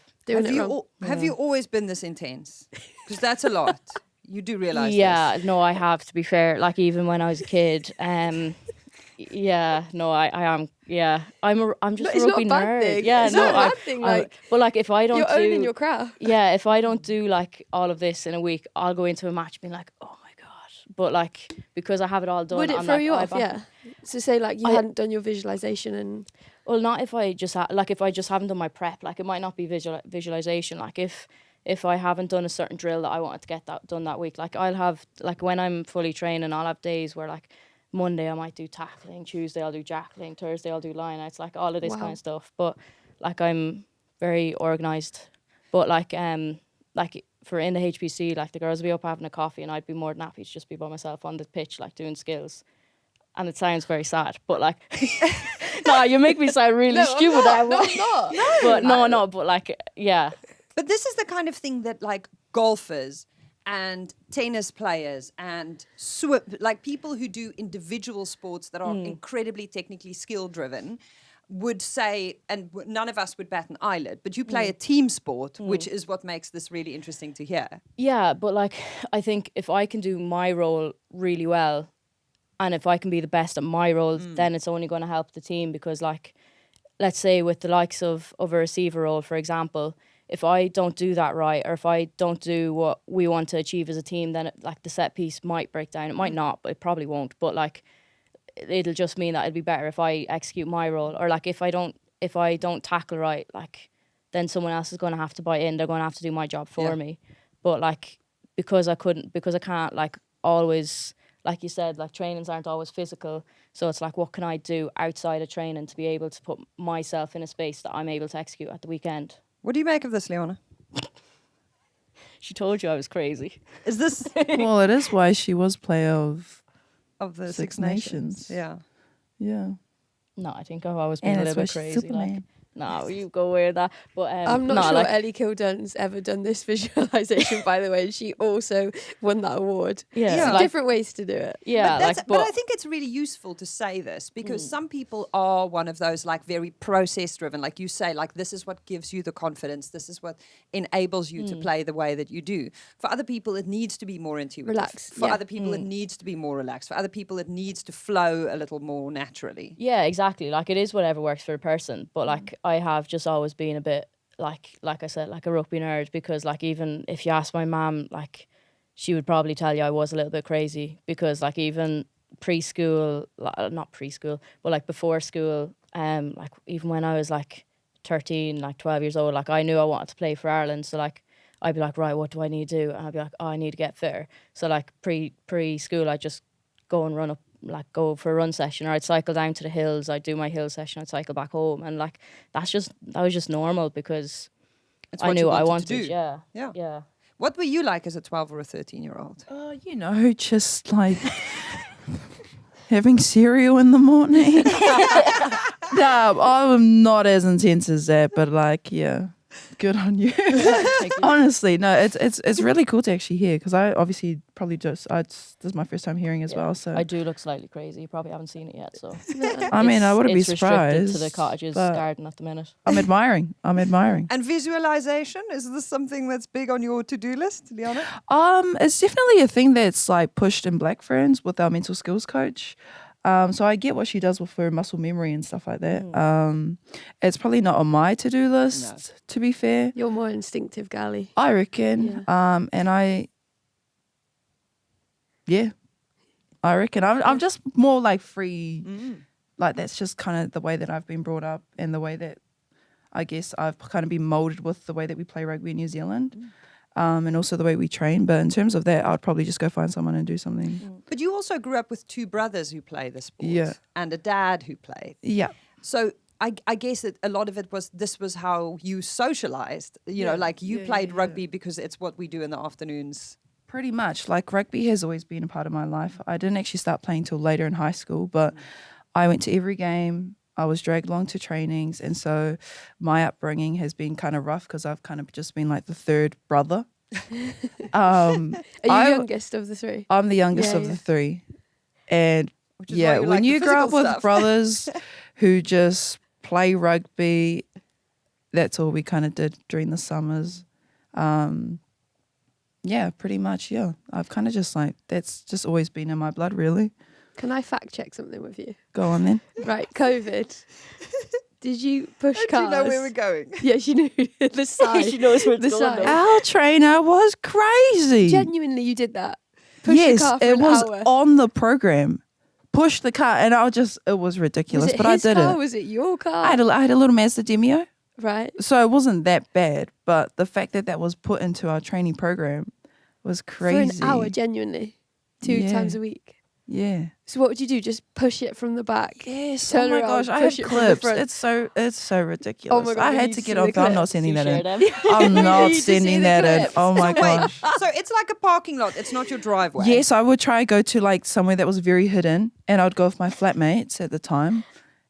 Have you always been this intense? Because that's a lot. You do realize Yeah, this. no, I have, to be fair. Like even when I was a kid, yeah, no, I am. Yeah, I'm just But a it's rugby not a bad nerd. thing. Yeah, It's no, not a bad thing, like, but like if I don't You're owning your craft. yeah, if I don't do like all of this in a week, I'll go into a match being like, oh my god. But like because I have it all done, Would it I'm throw like, you oh, off? Yeah. So say like you hadn't done your visualization and. Well, not if I just if I just haven't done my prep. Like it might not be visualization. Like if I haven't done a certain drill that I wanted to get done that week, like I'll have like when I'm fully training, I'll have days where like Monday I might do tackling, Tuesday I'll do jackling, Thursday I'll do line outs, like all of this kind of stuff. But like I'm very organised. But like for in the HPC, like the girls would be up having a coffee and I'd be more than happy to just be by myself on the pitch, like doing skills. And it sounds very sad, but like, no, you make me sound really stupid. I'm not. But but like, yeah. But this is the kind of thing that like golfers and tennis players and like people who do individual sports that are incredibly technically skill driven would say, and none of us would bat an eyelid, but you play a team sport, which is what makes this really interesting to hear. Yeah, but like, I think if I can do my role really well, and if I can be the best at my role, then it's only going to help the team. Because like, let's say with the likes of a receiver role, for example, if I don't do that right, or if I don't do what we want to achieve as a team, then like the set piece might break down. It might not, but it probably won't. But like, it'll just mean that it'd be better if I execute my role. Or like if I don't tackle right, like then someone else is going to have to buy in. They're going to have to do my job for me. But like, because I can't like always, like you said, like trainings aren't always physical. So it's like, what can I do outside of training to be able to put myself in a space that I'm able to execute at the weekend? What do you make of this, Liana? She told you I was crazy. Is this Well, it is why she was player of the Six Six Nations? Nations. Yeah. Yeah. No, I think I've always been And a that's little why bit she's crazy. Superman. Like, no, you go wear that. But I'm not no, sure like, Ellie Kildun's ever done this visualization, by the way. She also won that award. Yeah. So Like- different ways to do it. yeah, But I think it's really useful to say this because some people are one of those like very process driven, like you say, like this is what gives you the confidence, this is what enables you to play the way that you do. For other people, it needs to be more intuitive. Relaxed, For yeah. other people, it needs to be more relaxed. For other people, it needs to flow a little more naturally. Yeah, exactly. Like it is whatever works for a person. But like I have just always been a bit like I said, like a rugby nerd, because like even if you ask my mum, like she would probably tell you I was a little bit crazy, because like even preschool, not preschool, but like before school, like even when I was like 13, like 12 years old, like I knew I wanted to play for Ireland. So like I'd be like, right, what do I need to do? And I'd be like, oh, I need to get fitter. So like preschool, I'd just go and go for a run session, or I'd cycle down to the hills, I'd do my hill session, I'd cycle back home, and like that was just normal because It's I what knew you what I wanted wanted. to do. Yeah. Yeah. What were you like as a 12 or a 13-year-old? You know, just like having cereal in the morning. No, I'm not as intense as that, but like, yeah, good on you. Honestly, no, it's really cool to actually hear, because I obviously probably this is my first time hearing as well. So I do look slightly crazy. You probably haven't seen it yet, so I mean, I wouldn't be it's restricted surprised. to the Cottages but garden at the minute. I'm admiring. And visualization, is this something that's big on your to-do list, Liana? It's definitely a thing that's like pushed in Black Ferns with our mental skills coach. So I get what she does with her muscle memory and stuff like that. It's probably not on my to-do list, to be fair. You're more instinctive, Gali. I reckon. And I reckon. I'm just more like free. Like that's just kind of the way that I've been brought up, and the way that I guess I've kind of been molded with the way that we play rugby in New Zealand. and also the way we train. But in terms of that, I'd probably just go find someone and do something. But you also grew up with two brothers who play the sport. Yeah. And a dad who played. Yeah. So I guess that a lot of it was, this was how you socialized. You know, like you played rugby because it's what we do in the afternoons. Pretty much. Like rugby has always been a part of my life. I didn't actually start playing till later in high school, but I went to every game. I was dragged along to trainings. And so my upbringing has been kind of rough because I've kind of just been like the third brother. Are you youngest of the three? I'm the youngest of the three. And Which is why you when like the you grow up physical with stuff. brothers who just play rugby, that's all we kind of did during the summers. Yeah, pretty much, yeah. I've kind of just like, that's just always been in my blood, really. Can I fact check something with you? Go on then. Right, COVID. Did you push Do cars? you know where we're going? Yeah, she knew the side. She knows where it's the going, side. though. Our trainer was crazy. Genuinely, you did that. Push Yes, the car for it an was hour. on the program. Push the car, and it was ridiculous, Was it but his I did car? it. Was it your car? I had a little Mazda Demio, Right. so it wasn't that bad, but the fact that was put into our training program was crazy. For an hour, genuinely. 2 Yeah. times a week. Yeah. So what would you do? Just push it from the back? Yes. Turn oh my around, gosh, I have push it from the clips. front. It's so ridiculous. Oh my God, I we had need to to get see off. the I'm not clips. sending You that share in. them. I'm not need to see sending the that in. clips. Oh my Wait, gosh. so it's like a parking lot. It's not your driveway. Yes, I would try to go to like somewhere that was very hidden, and I'd go with my flatmates at the time.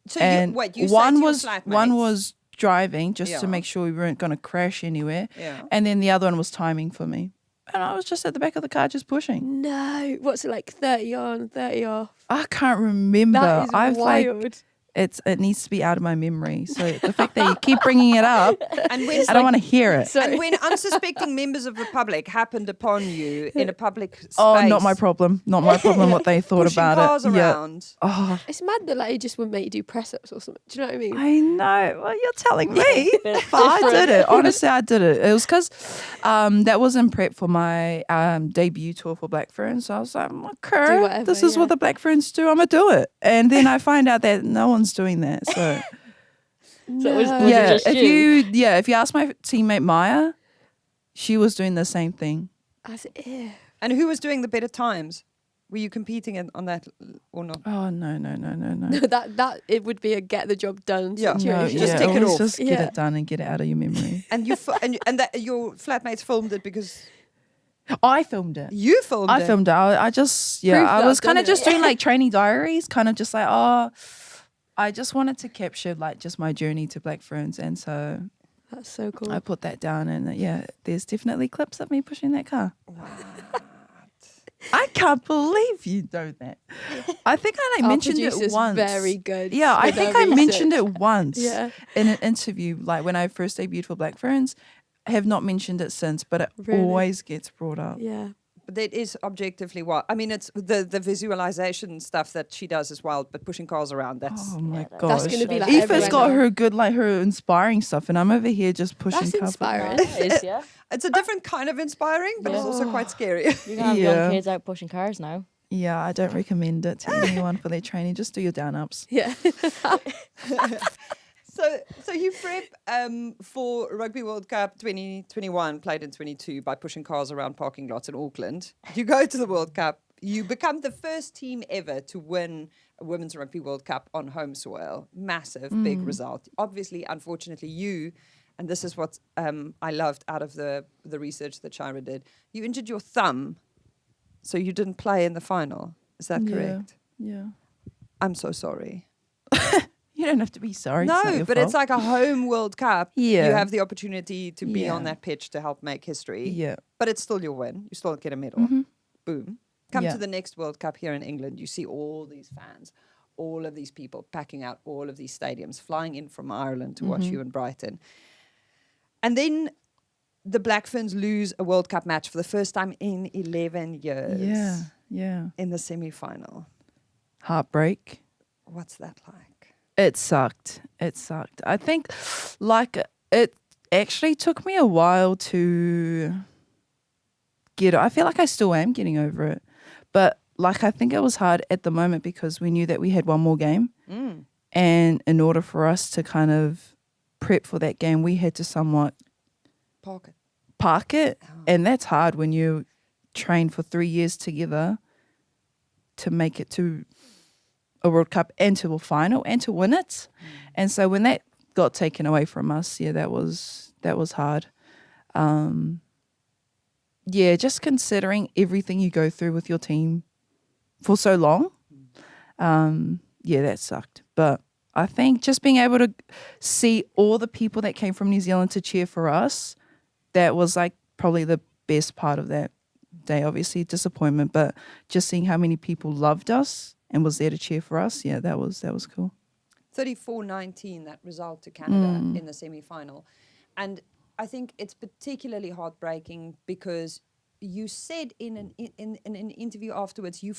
So And you one say to was your flatmates, one was driving just Yeah. to make sure we weren't going to crash anywhere, Yeah. and then the other one was timing for me, and I was just at the back of the car just pushing. No. What's it like? 30 on, 30 off. I can't remember. That is I've like wild. it needs to be out of my memory. So the fact that you keep bringing it up, And when I don't want to hear it. So and when unsuspecting members of the public happened upon you in a public space, Oh, not my problem. Not my problem. What they thought pushing about cars it. Yeah. around. Oh, it's mad that like it just wouldn't make you do press ups or something. Do you know what I mean? I know. Well, you're telling me. Bit But I different. did it. Honestly, I did it. It was because that was in prep for my debut tour for Black Ferns. So I was like, okay, whatever, this is yeah. what the Black Ferns do. I'm going to do it. And then I find out that no one's doing that. So, So it was No. it just if you ask my teammate Maya, she was doing the same thing. As if. And who was doing the better times? Were you competing on that or not? Oh, no. that it would be a get the job done Yeah. situation. No, Just yeah, tick it always off. Just get Yeah. it done and get it out of your memory. And you and that your flatmates filmed it because I filmed it. you filmed it. I filmed it. I just, Proof I that was I've kind done of it. just doing like training diaries, kind of just like, I just wanted to capture like just my journey to Black Ferns. And so That's so cool. I put that down and there's definitely clips of me pushing that car. I can't believe you know that. I think I Our mentioned it producer's once. very good. Yeah, I with think her I mentioned research. it once Yeah. in an interview, like when I first debuted for Black Ferns. I have not mentioned it since, but it Really? always gets brought up. Yeah. But that is objectively what I mean. It's the visualization stuff that she does as well. But pushing cars around, that's Oh my that's gosh. gonna be like Aoife's everywhere got now. her good, like her inspiring stuff, and I'm over here just pushing That's cars. inspiring. It is, yeah. it's a different kind of inspiring, but it's also quite scary. You can have Yeah. young kids out pushing cars now. Yeah, I don't recommend it to anyone for their training. Just do your down ups. Yeah. So you prep for Rugby World Cup 2021, played in 22 by pushing cars around parking lots in Auckland. You go to the World Cup. You become the first team ever to win a Women's Rugby World Cup on home soil. Massive, big result. Obviously, unfortunately, you, and this is what I loved out of the research that Shira did, you injured your thumb, so you didn't play in the final. Is that correct? Yeah. I'm so sorry. You don't have to be sorry. It's not No, your but it's fault. like a home World Cup. Yeah. You have the opportunity to be on Yeah. that pitch to help make history. Yeah. But it's still your win. You still get a medal. Boom. Come Yeah. to the next World Cup here in England. You see all these fans, all of these people packing out all of these stadiums, flying in from Ireland to watch you in Brighton. And then the Black Ferns lose a World Cup match for the first time in 11 years. Yeah. In the semi-final. Heartbreak. What's that like? It sucked. I think like it actually took me a while to I feel like I still am getting over it. But like I think it was hard at the moment because we knew that we had one more game. And in order for us to kind of prep for that game, we had to somewhat park it. And that's hard when you train for 3 years together to make it to a World Cup and to a final and to win it. And so when that got taken away from us, that was hard. Just considering everything you go through with your team for so long, that sucked. But I think just being able to see all the people that came from New Zealand to cheer for us, that was like probably the best part of that day. Obviously disappointment, but just seeing how many people loved us and was there to cheer for us, that was cool. 34-19, that result to Canada in the semi-final. And I think it's particularly heartbreaking because you said in an interview afterwards, you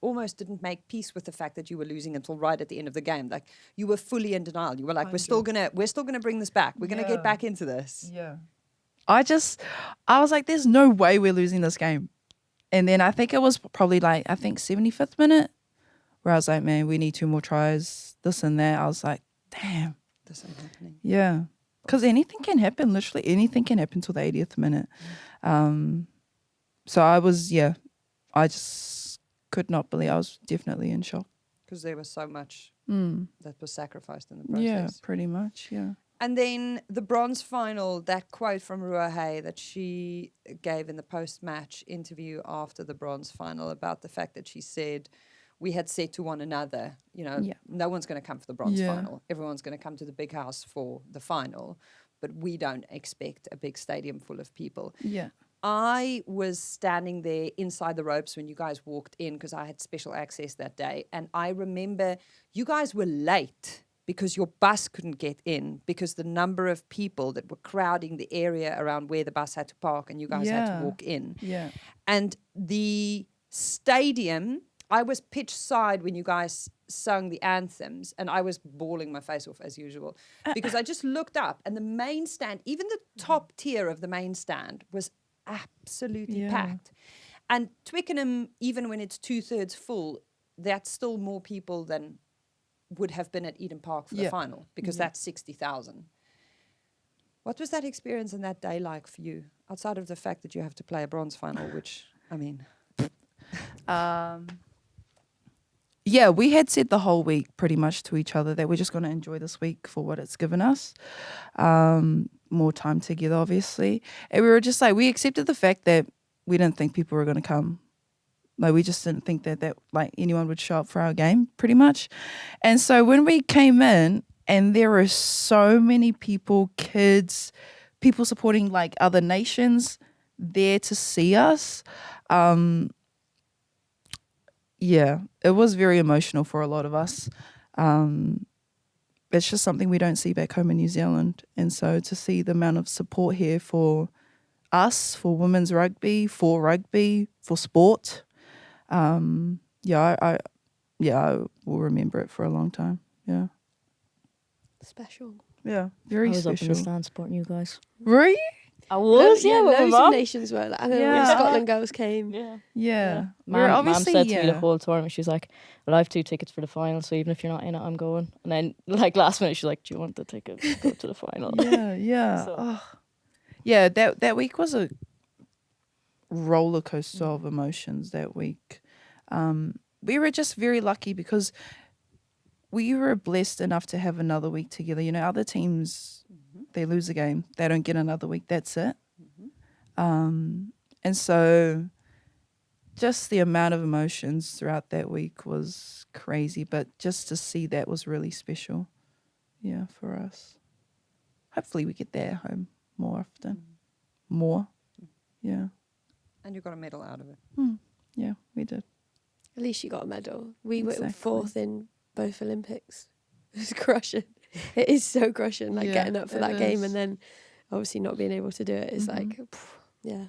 almost didn't make peace with the fact that you were losing until right at the end of the game. Like, you were fully in denial. You were like, we're still gonna bring this back. We're gonna get back into this. Yeah. I was like, there's no way we're losing this game. And then I think it was probably 75th minute where I was like, man, we need 2 more tries, this and that. I was like, damn. This ain't happening. Yeah. Because anything can happen. Literally anything can happen till the 80th minute. So I just could not believe. I was definitely in shock. Because there was so much that was sacrificed in the process. Yeah, pretty much, yeah. And then the bronze final, that quote from Ruahei that she gave in the post-match interview after the bronze final about the fact that she said, we had said to one another, no one's going to come for the bronze final. Everyone's going to come to the big house for the final. But we don't expect a big stadium full of people. Yeah. I was standing there inside the ropes when you guys walked in because I had special access that day. And I remember you guys were late because your bus couldn't get in because the number of people that were crowding the area around where the bus had to park and you guys had to walk in. Yeah. And the stadium, I was pitch side when you guys sung the anthems and I was bawling my face off as usual because I just looked up and the main stand, even the top tier of the main stand was absolutely packed. And Twickenham, even when it's 2/3 full, that's still more people than would have been at Eden Park for the final because that's 60,000. What was that experience and that day like for you, outside of the fact that you have to play a bronze final, which, I mean... we had said the whole week pretty much to each other that we're just going to enjoy this week for what it's given us. More time together, obviously. And we were just like, we accepted the fact that we didn't think people were going to come. Like, we just didn't think that anyone would show up for our game, pretty much. And so when we came in, and there were so many people, kids, people supporting other nations there to see us. It was very emotional for a lot of us. It's just something we don't see back home in New Zealand. And so to see the amount of support here for us, for women's rugby, for sport, I will remember it for a long time. Yeah. Special. Yeah, very special. I was up in the stand supporting you guys. Were you? I was, with my loads mum. of nations were. I know the Scotland girls came. Yeah. Mum said to me the whole tournament, she was like, well, I have 2 tickets for the final, so even if you're not in it, I'm going. And then last minute, she's like, do you want the ticket to go to the final? Yeah. So. That week was a roller coaster of emotions that week. We were just very lucky because we were blessed enough to have another week together. Other teams, they lose a game, they don't get another week, that's it. And so just the amount of emotions throughout that week was crazy, but just to see that was really special, for us. Hopefully we get that at home more often. And you got a medal out of it. Yeah, we did. At least you got a medal. We were Exactly. 4th in both Olympics. It was crushing. It is so crushing, getting up for that game and then obviously not being able to do it is Yeah.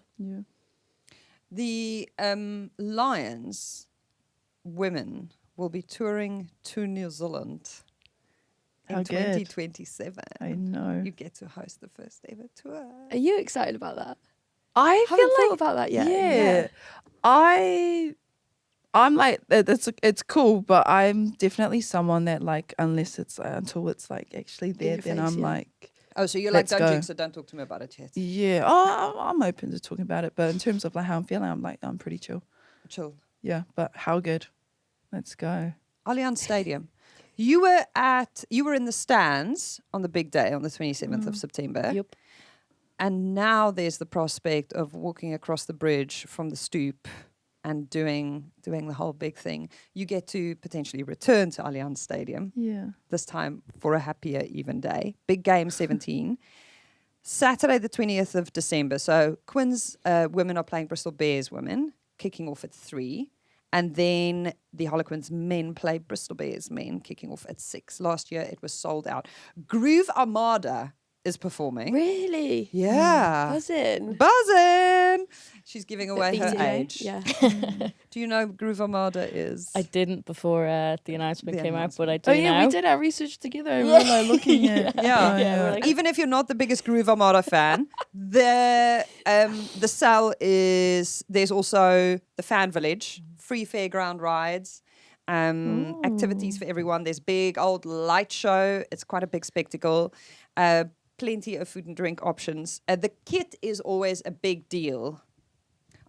The Lions women will be touring to New Zealand in How good. 2027. I know. You get to host the first ever tour. Are you excited about that? I Haven't thought about that yet. Yeah. I'm like, it's cool, but I'm definitely someone that until it's actually there, your then face, I'm yeah. like, Oh, so you're like, Let's don't go. jinx it, don't talk to me about it yet. Yeah. Oh, I'm open to talking about it, but in terms of like how I'm feeling, I'm pretty chill. Chill. Yeah, but how good? Let's go. Allianz Stadium. You were in the stands on the big day on the 27th of September. Yep. And now there's the prospect of walking across the bridge from the stoop and doing the whole big thing. You get to potentially return to Allianz Stadium, Yeah. this time for a happier even day. Big game 17. Saturday the 20th of December. So Quins women are playing Bristol Bears women, kicking off at 3. And then the Harlequins men play Bristol Bears men, kicking off at 6. Last year it was sold out. Groove Armada is performing. Really? Yeah. Buzzing. She's giving away her BTO? age. Yeah. Do you know who Groove Armada is? I didn't before the announcement The came out, but I announcement. do Oh yeah, now. we did our research together. And we were like looking at. Yeah. we're like- Even if you're not the biggest Groove Armada fan, the sell is, there's also the fan village, free fairground rides, activities for everyone. There's big old light show. It's quite a big spectacle. Plenty of food and drink options. The kit is always a big deal.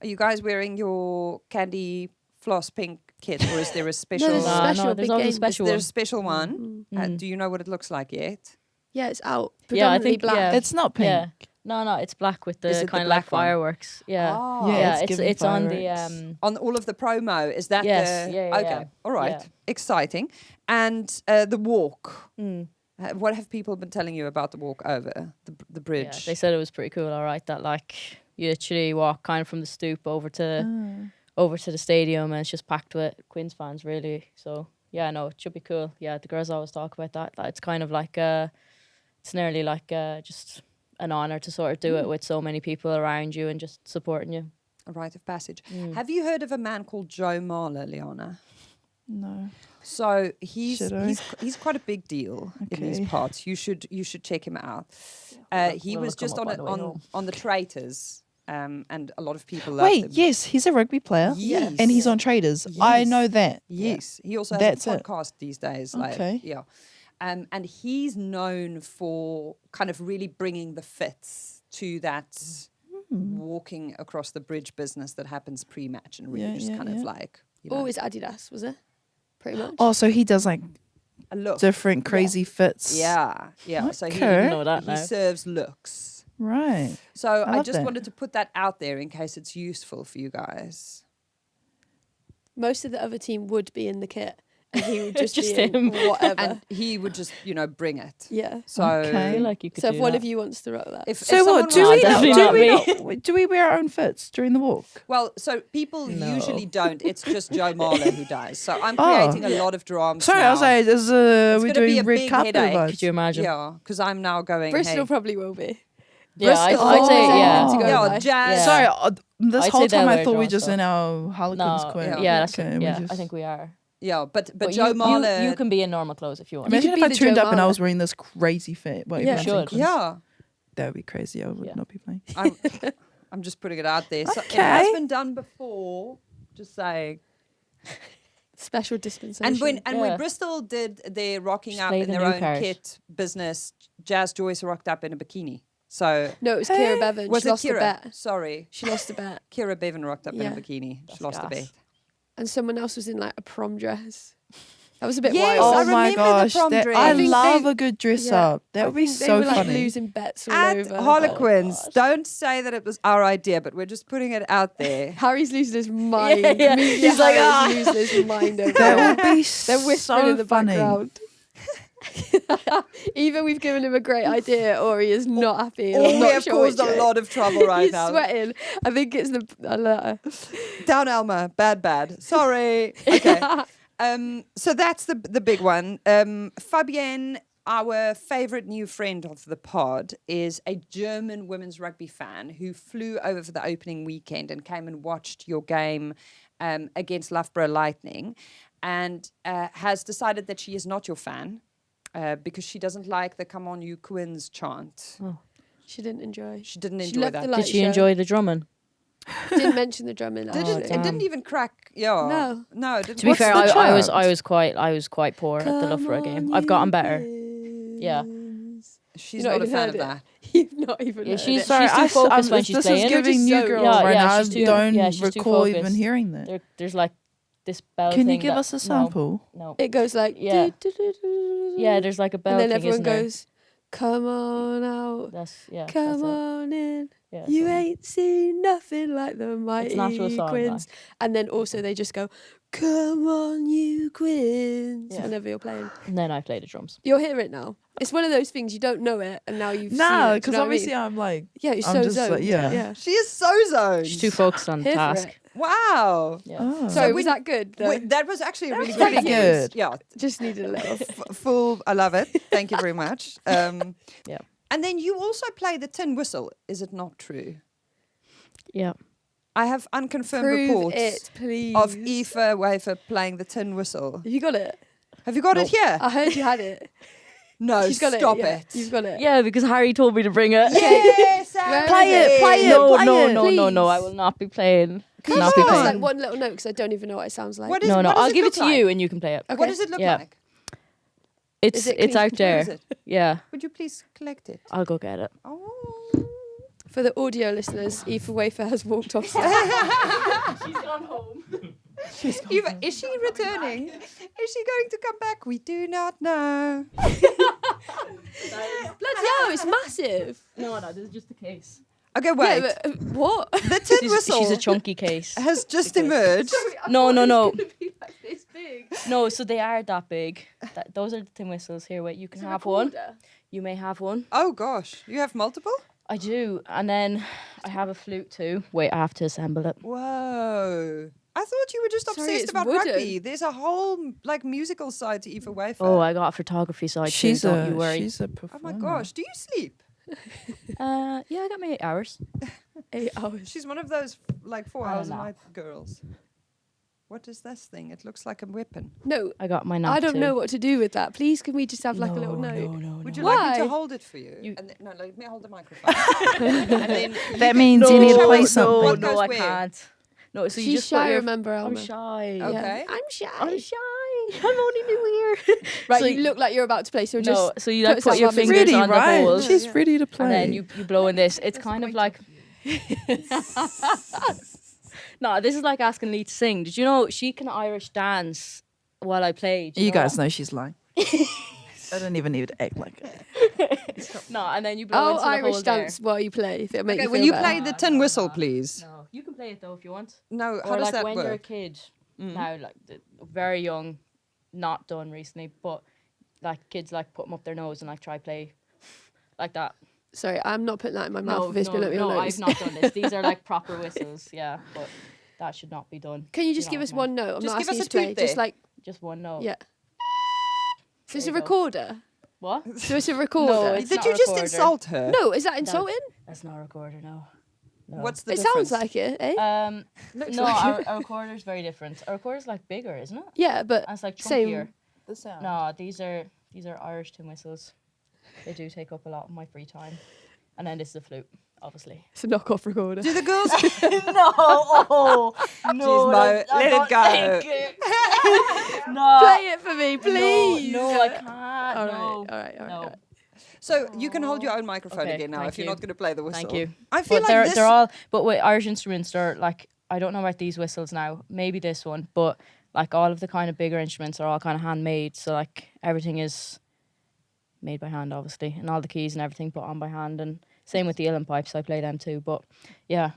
Are you guys wearing your candy floss pink kit, or is there a special? there's a special no, there's big always a game. special There's one. a special one. Do you know what it looks like yet? Yeah, it's out. Yeah, I Predominantly think black. yeah. It's not pink. Yeah. No, it's black with Is the it the kind of black like one? fireworks. Yeah. Ah. Yeah, yeah, it's it's giving it's on fireworks. the On all of the promo, is that Yes, the... yeah, yeah, okay, yeah. all right. Yeah. Exciting. And the walk. Mm. What have people been telling you about the walk over the bridge? Yeah, they said it was pretty cool. All right, that like you literally walk kind of from the stoop over to the stadium, and it's just packed with Quins fans, really. So yeah, no, it should be cool. Yeah, the girls always talk about that. It's kind of like it's nearly like just an honor to sort of do it with so many people around you and just supporting you. A rite of passage. Have you heard of a man called Joe Marler, Liana? No. So he's Should I? he's quite a big deal in these Okay. parts. You should check him out. He we'll was look him just up on on the way home. on the Traitors, and a lot of people loved Wait, him. yes, he's a rugby player. Yes. And he's on Traders. I Yes. know that. Yes, he also has That's a it. podcast these days. Okay. Yeah, and he's known for kind of really bringing the fits to that walking across the bridge business that happens pre-match and really Yeah, just yeah, kind of yeah. like, you know, Always Adidas, was it? Pretty much. Oh, so he does like a look. different crazy fits. Yeah. So Okay. Know that he now. serves looks. Right. So I love just that. wanted to put that out there in case it's useful for you guys. Most of the other team would be in the kit, and he would just, Just be in him. whatever. And he would just, bring it. Yeah. So I feel like you could So do if one that. of you wants to rock that, if So someone what? Do wants we to- definitely do not we me. not, do we wear our own fits during the walk? Well, so people No. usually don't. It's just Joe Marler who does. So I'm Oh. creating a lot of drama. Sorry, I was like, is It's we gonna be doing a red big carpet headache. vibes? Could you imagine? Yeah, because I'm now going. Bristol hey, probably will be. Yeah, I'd Bristol- say yeah. Oh. To go yeah, by. jazz. Yeah. Sorry, this I'd whole say time they'll I wear thought we draws, just though. in our Harlequins No, queen. yeah, that's Okay, it. we Yeah, just- I think we are. Yeah, but But Joe you, Marler. you can be in normal clothes if you want. Imagine could if be I the turned Joe up and I Marler. was wearing this crazy fit. What Yeah. everyone's Should. thinking. Yeah, That would be crazy. I would Yeah. not be playing. I'm just putting it out there. So it Okay. has been done before. Just saying. Special dispensation. And when Yeah. Bristol did their rocking Just up play in the their new own card. kit business, Jazz Joyce rocked up in a bikini. So No, it was Kira Bevan. was She it lost the Kira? bet. Sorry, She lost the bet. Kira Bevan rocked up in Yeah. a bikini. That's she lost the gas. bet. And someone else was in like a prom dress. That was a bit Yes, wild. I Oh my remember the gosh, prom that, dress. I I think love they- a good dress Yeah. up. That I would be think they so were, like, funny. losing bets all At over. Harlequins, gosh. don't say that it was our idea, but we're just putting it out there. Harry's losing his mind. Yeah. Media He's like, Harry's losing his mind over That it. would be They're whispering so in the funny. background. Either we've given him a great idea or he is not happy. and Or I'm we not have sure caused which a way. lot of trouble right He's now. sweating. I think it's the latter. Down Elma, bad. Sorry. Okay. So that's the big one. Fabienne, our favorite new friend of the pod, is a German women's rugby fan who flew over for the opening weekend and came and watched your game against Loughborough Lightning, and has decided that she is not your fan because she doesn't like the "Come on, you Quins" chant. She didn't enjoy. She didn't She enjoy loved that. the light Did she show. enjoy the drumming? Didn't mention the drumming. It actually. didn't, it didn't even crack. Yeah. No. It didn't. To be What's fair, the I was chant? I was quite poor at the Loughborough game. I've gotten better. Yeah. She's You've not a even fan heard of it. that. You've not even Yeah, heard she's it. sorry, too focused when she's this playing. is You're giving just new so- girls Yeah, right yeah, now. I she's too- don't yeah, she's too recall even focused. hearing that. There's like this bell Can you thing give that- us a sample? No. It goes like... Yeah. do-do-do-do-do-do. Yeah, there's like a bell And then thing, everyone isn't there? goes, come on out, That's come that's on in. it. Yeah, You so- ain't seen nothing like the mighty an actual song, Quins. And then also they just go, come on, you Quins, Yeah. whenever you're playing. And then I play the drums. You'll hear it now. It's one of those things you don't know it, and now you've seen it. No, Do you because know what I obviously mean? I'm like, Yeah, you're I'm so just like, zoned. yeah. She is so zoned. She's too focused on the Here for task. it. Wow. Yeah. oh. Sorry, So was that good? though? Wait, that was actually a really was good pretty performance. good. Yeah, Just needed a little. full. I love it. Thank you very much. Yeah. And then you also play the tin whistle. Is it not true? Yeah. I have unconfirmed Prove reports it, please. of Aoife Wafer playing the tin whistle. Have you got it? Have you got it here? I heard you had it. No, She's got stop it. Yeah, it. You've got it. Yeah, because Harry told me to bring it. Yes, Where Play is it, play it. No, play no, it. no, I Please. will not be playing. Come Not be Give us on. like one little note because I don't even know what it sounds like. What is, No, what does I'll give it look to like? you and you can play it. Okay. What does it look Yeah. like? It's Is it it's clean? out Where is there. it? Yeah, Would you please collect it? I'll go get it. Oh. For the audio listeners, Aoife Wafer has walked off. She's gone home. Eva, is she returning? Is she going to come back? We do not know. Bloody hell, it's massive. No, this is just the case. Okay, wait. Yeah, but, what? The tin whistle She's a chunky case. has just emerged. No. Be like this big. No, so they are that big. Those are the tin whistles. Here, wait, you can have one. You may have one. Oh gosh, you have multiple? I do, and then I have a flute too. Wait, I have to assemble it. Whoa. I thought you were just Sorry, obsessed it's about wooden. rugby. There's a whole like musical side to Aoife Wafer. Oh, I got a photography side She's too. Don't you a worry. she's a Oh performer. my gosh, do you sleep? Yeah, I got my 8 hours. 8 hours. She's one of those like 4 I hours a don't know. night girls. What is this thing? It looks like a weapon. No, I got my nap I don't too. know what to do with that. Please, can we just have like a little note? No. Would you Why? like me to hold it for you? You- And no, let me hold the microphone. And then That means you need to show play us something. what No, goes I where. can't. No, so you She's just put shy, your... remember, Elma? I'm shy. Okay. I'm shy. I'm shy. I'm only new here. Right, So you look like you're about to play, so just No, so you like put put your some fingers Ready, on the right? holes, She's Yeah. ready to play. and then you blow in this. It's kind of like... No, this is like asking Lee to sing. Did you know she can Irish dance while I play? Do You know guys that? know she's lying. I don't even need to act like it. No, and then you blow I'll into the Irish hole there. dance while you play. If it makes Okay, you will feel you better. play the tin whistle, please? No, you can play it though if you want. No, how Or does like that when you're a work? kid, now like very young, not done recently, but like kids like put them up their nose and like try play like that. Sorry, I'm not putting that in my mouth. If it's been up your no, nose. I've not done this. These are like proper whistles, yeah, but that should not be done. Can you just know give what us I mean. one note? I'm Just not give asking us you to a play. toot Just there. like Just one note. yeah. So it's a There you go. recorder. What? So it's a recorder. it's Did not you a just recorder. insult her? No, is that insulting? That's not a recorder, no. What's the It difference? sounds like it, eh? No, our recorder's very different. Our recorder's like bigger, isn't it? yeah, but And it's like Same. chunkier. The sound. No, these are Irish tin whistles. They do take up a lot of my free time. And then this is the flute, obviously. it's a knockoff recorder. Do the girls? No, Mo, Mo, let it go. No, Play it for me, please. No, I can't. All right, no. all right, all No. right. So you can hold your own microphone Okay, again now thank if you're you. not going to play the whistle. Thank you. I feel But like they're all. But with Irish instruments, they're like I don't know about these whistles now. Maybe this one, but like all of the kind of bigger instruments are all kind of handmade. So like everything is made by hand, obviously, and all the keys and everything put on by hand. And same with the uilleann pipes. I play them too. But yeah,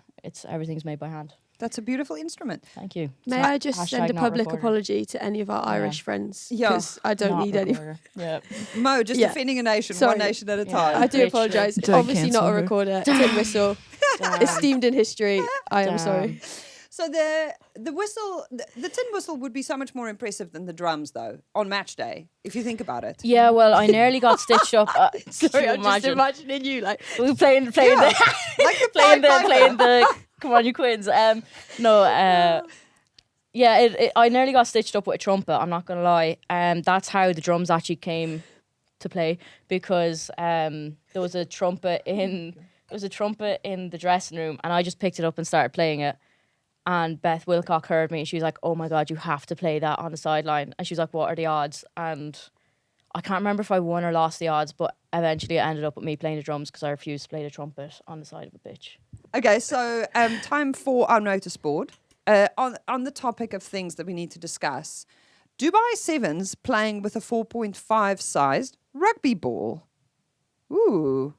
everything's made by hand. That's a beautiful instrument. Thank you. May I just send a Hashtag not public recorded. apology to any of our Yeah. Irish friends? Yeah. Because I don't Not need any. recorder. Yeah. Mo, just Yeah. defending a nation, Sorry. one nation at a Yeah. time. I do Literally. apologise. Don't Obviously not cancel a her. recorder. Tin whistle. Damn. Esteemed in history. I am Damn. sorry. So the whistle, the tin whistle would be so much more impressive than the drums, though, on match day, if you think about it. Yeah, well, I nearly got stitched up. Sorry, can I'm you just imagine? imagining you like. We were playing Like the playing Pied the come on you Quins. I nearly got stitched up with a trumpet, I'm not gonna lie. That's how the drums actually came to play, because there was a trumpet in the dressing room and I just picked it up and started playing it, and Beth Wilcock heard me and she was like, oh my god, you have to play that on the sideline. And she was like, what are the odds? And I can't remember if I won or lost the odds, but eventually it ended up with me playing the drums because I refused to play the trumpet on the side of a pitch. Okay, so time for our notice board. On the topic of things that we need to discuss, Dubai Sevens playing with a 4.5 sized rugby ball. Ooh.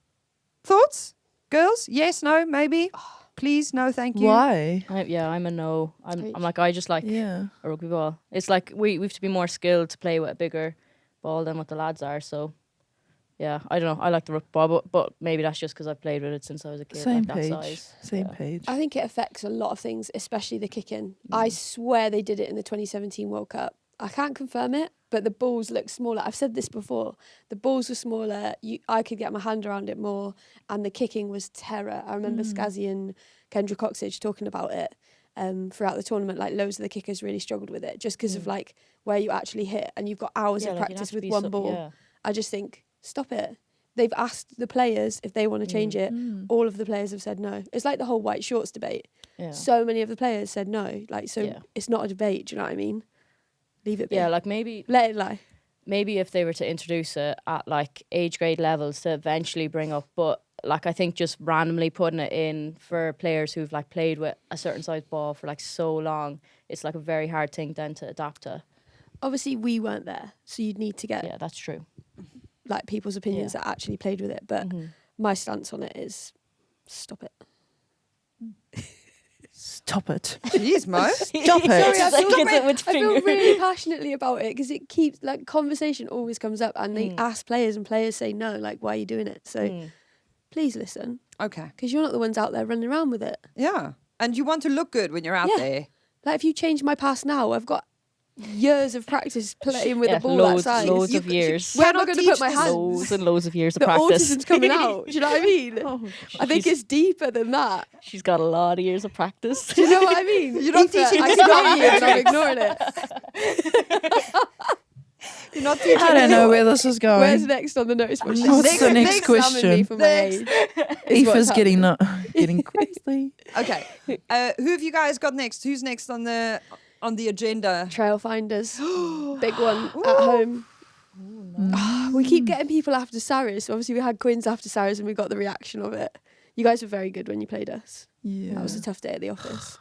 Thoughts? Girls? Yes, no, maybe? Please, no, thank you. Why? I'm a no. I'm like, I just like Yeah. a rugby ball. It's like we have to be more skilled to play with a bigger ball than what the lads are. So, yeah, I don't know. I like the rugby ball, but maybe that's just because I've played with it since I was a kid. Same like page. that size. Same Yeah. page. I think it affects a lot of things, especially the kicking. I swear they did it in the 2017 World Cup. I can't confirm it, but the balls look smaller. I've said this before. The balls were smaller. I could get my hand around it more, and the kicking was terror. I remember Scazzy and Kendra Cottages talking about it throughout the tournament. Like loads of the kickers really struggled with it just because of like where you actually hit, and you've got hours of like, you'd have practice to with be one so- ball. yeah. I just think stop it. They've asked the players if they want to change it. All of the players have said no. It's like the whole white shorts debate. Yeah. So many of the players said no. Like, so Yeah. it's not a debate. Do you know what I mean? Leave it be. Yeah, like maybe Let it lie. if they were to introduce it at like age grade levels to eventually bring up, but like I think just randomly putting it in for players who've like played with a certain size ball for like so long, it's like a very hard thing then to adapt to. Obviously, we weren't there, so you'd need to get Yeah, that's true. like people's opinions that actually played with it. But my stance on it is stop it. Stop it. Jeez, Mo. Stop it. Sorry, I feel, Look at it with I feel finger. really passionately about it because it keeps like conversation always comes up, and they ask players, and players say no. Like, why are you doing it? So please listen, Okay. because you're not the ones out there running around with it. Yeah. And you want to look good when you're out Yeah. there. Like, if you change my pass now, I've got years of practice playing with Yeah, a ball loads, that size. loads You of c- years. Where am I cannot going to teach put my this. hands? Loads and loads of years of The practice. autism's coming out. Do you know what I mean? I think it's deeper than that. She's got a lot of years of practice. Do you know what I mean? You're not Aoife, teaching I me can about hear you and I'm ignoring it. You're not teaching I don't know where this is going. Where's next on the notice board? What's the next Slamming me question? for my age. Aoife's getting crazy. Okay. Who have you guys got next? Who's next on the agenda? Trail finders. Big one at home. We keep getting people after Sarah's. So obviously we had Quins after Sarah's and we got the reaction of it. You guys were very good when you played us. Yeah. That was a tough day at the office.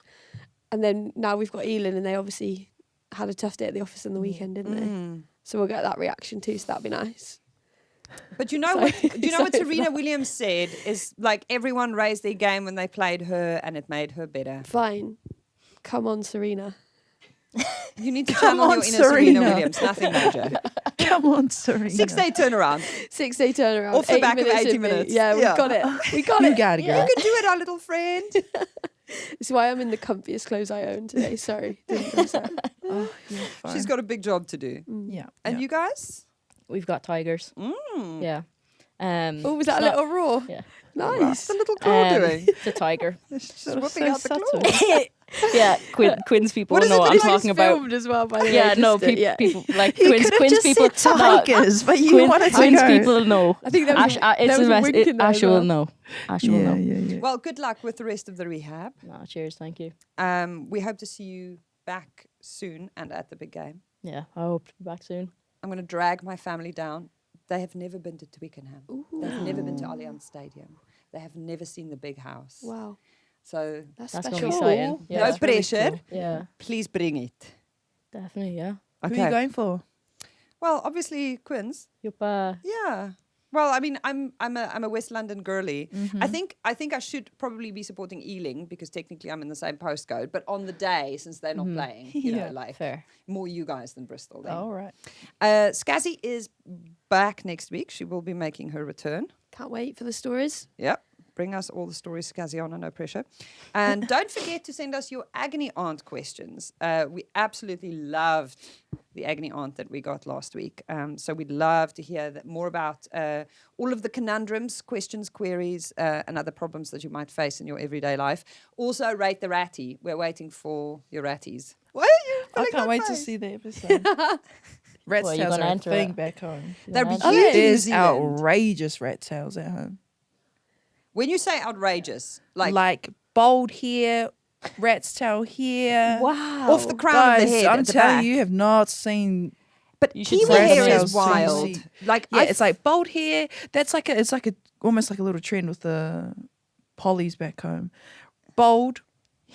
And then now we've got Elin, and they obviously had a tough day at the office on the weekend, didn't they? So we'll get that reaction too, so that'd be nice. But you know what? Do you know what Serena Williams said? Is like everyone raised their game when they played her, and it made her better. Fine. Come on, Serena. You need to Come channel on, your inner Serena Serena. Williams. Nothing major. Come on, Serena. 6-day turnaround. 6-day turnaround. Off the 80 back of minutes 80 in me. minutes. Yeah, we've Yeah. got it. We got You it. got it, girl. You can do it, our little friend. It's why I'm in the comfiest clothes I own today. Sorry. Didn't know that. Oh, you're fine. She's got a big job to do. Yeah. And yeah. you guys? We've got tigers. Yeah. Oh, was that it's a little raw? Yeah. Nice. What's the little claw doing? It's a tiger. She's That was whipping so out the subtle. claw. Yeah, Quinn's people What will does know it what I'm look like? talking about. Filmed as well, by the way. Yeah, no, just, yeah. people like You Quinn's could have Quinn's just people. said tigers, but you wanted to Quinn's go. people will know. I think there was, It's there was a a mess. wink in there as Asha will well. know. Asha will Yeah, know. yeah, yeah. Well, good luck with the rest of the rehab. No, cheers, thank you. We hope to see you back soon and at the big game. Yeah, I hope to be back soon. I'm going to drag my family down. They have never been to Twickenham. They've never been to Allianz Stadium. They have never seen the big house. Wow. So That's That's special. gonna be exciting. Yeah, no it's really pressure. cool. Yeah, Please bring it. definitely. Yeah. Who are you going for? Well, obviously, Quins. Yup. Yeah. Well, I mean, I'm a West London girly. I think I should probably be supporting Ealing because technically I'm in the same postcode. But on the day, since they're not playing, you know, like fair. more you guys than Bristol. Then. All right. Scazzy is back next week. She will be making her return. Can't wait for the stories. Yep. Bring us all the stories, Scaziana, no pressure. And don't forget to send us your Agony Aunt questions. We absolutely loved the Agony Aunt that we got last week. So we'd love to hear more about all of the conundrums, questions, queries, and other problems that you might face in your everyday life. Also, rate the ratty. We're waiting for your ratties. Why are you I filling can't that wait to face? see the episode. Rat Well, you're tails gonna are a enter thing it. back home. They'd be Oh, huge in New There's Zealand. outrageous rat tails at home. When you say outrageous, Like bald hair, rat's tail here. Wow. off the crown of Guys, the head I'm at the telling back. you, have not seen But You should Kiwi send hair them is in. So you wild. see- Like Yeah, I've- it's like bold hair. That's like it's like a almost like a little trend with the pollies back home. Bold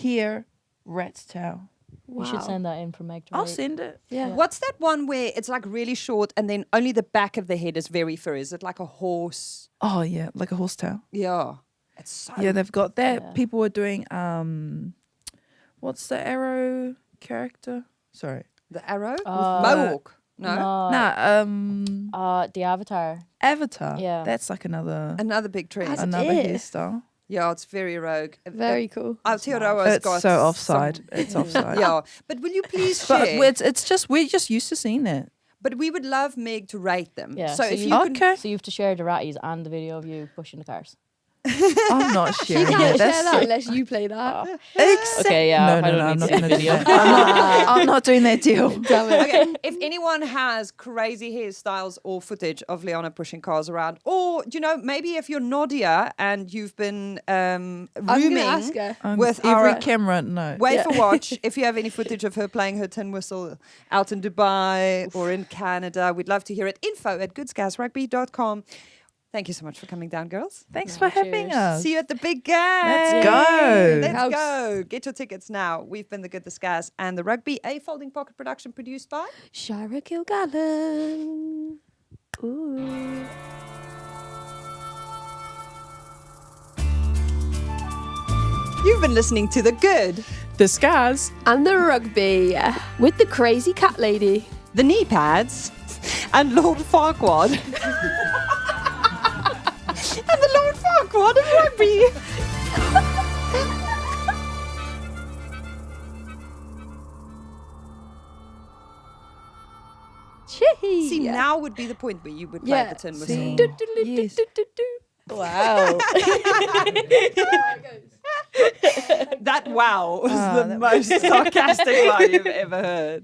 hair, rat's tail. Wow. You should send that in for Meg. to I'll rate. send it. Yeah. What's that one where it's like really short and then only the back of the head is very furry? Is it like a horse? Oh yeah, like a horsetail. Yeah. It's so Yeah, they've got that. Yeah. People are doing what's the arrow character? Sorry. the arrow? Uh, Mohawk. No. Nah, The Avatar. Avatar. Yeah. That's like another Another big trend. Has it? another is. hairstyle. Yeah, it's very rogue. Very cool. Aotearoa's It's got so offside. some- It's offside. Yeah, but will you please But share? it's just we're just used to seeing that. But we would love Meg to rate them. Yeah, So so if you- you can, Okay. So you have to share the ratties and the video of you pushing the cars. I'm not You sharing can't it. share That's that unless you play that. Okay, yeah. No, I no, don't no, I'm need not to see gonna the do video. that. I'm not doing that deal. Damn it. okay, if anyone has crazy hairstyles or footage of Liana pushing cars around, or you know, maybe if you're Nadia and you've been I'm gonna rooming ask her. with every our camera, no. Wafer Watch, if you have any footage of her playing her tin whistle out in Dubai or in Canada, we'd love to hear it. info@goodScazRugby.com. Thank you so much for coming down, girls. Thanks Yeah, for having cheers. us. See you at the big game. Let's go. Let's House. go. Get your tickets now. We've been the Good, the Scaz, and the Rugby, a folding pocket production produced by. Shira Kilgallen. Ooh. You've been listening to The Good, The Scaz. And the rugby with the crazy cat lady. The Knee Pads, and Lord Farquaad. And the Lord Farquaad of Rugby. Chee. See, now would be the point where you would play Yeah. the tin whistle. See. Yes. Wow. That wow was Ah, the that most sarcastic one you've ever heard.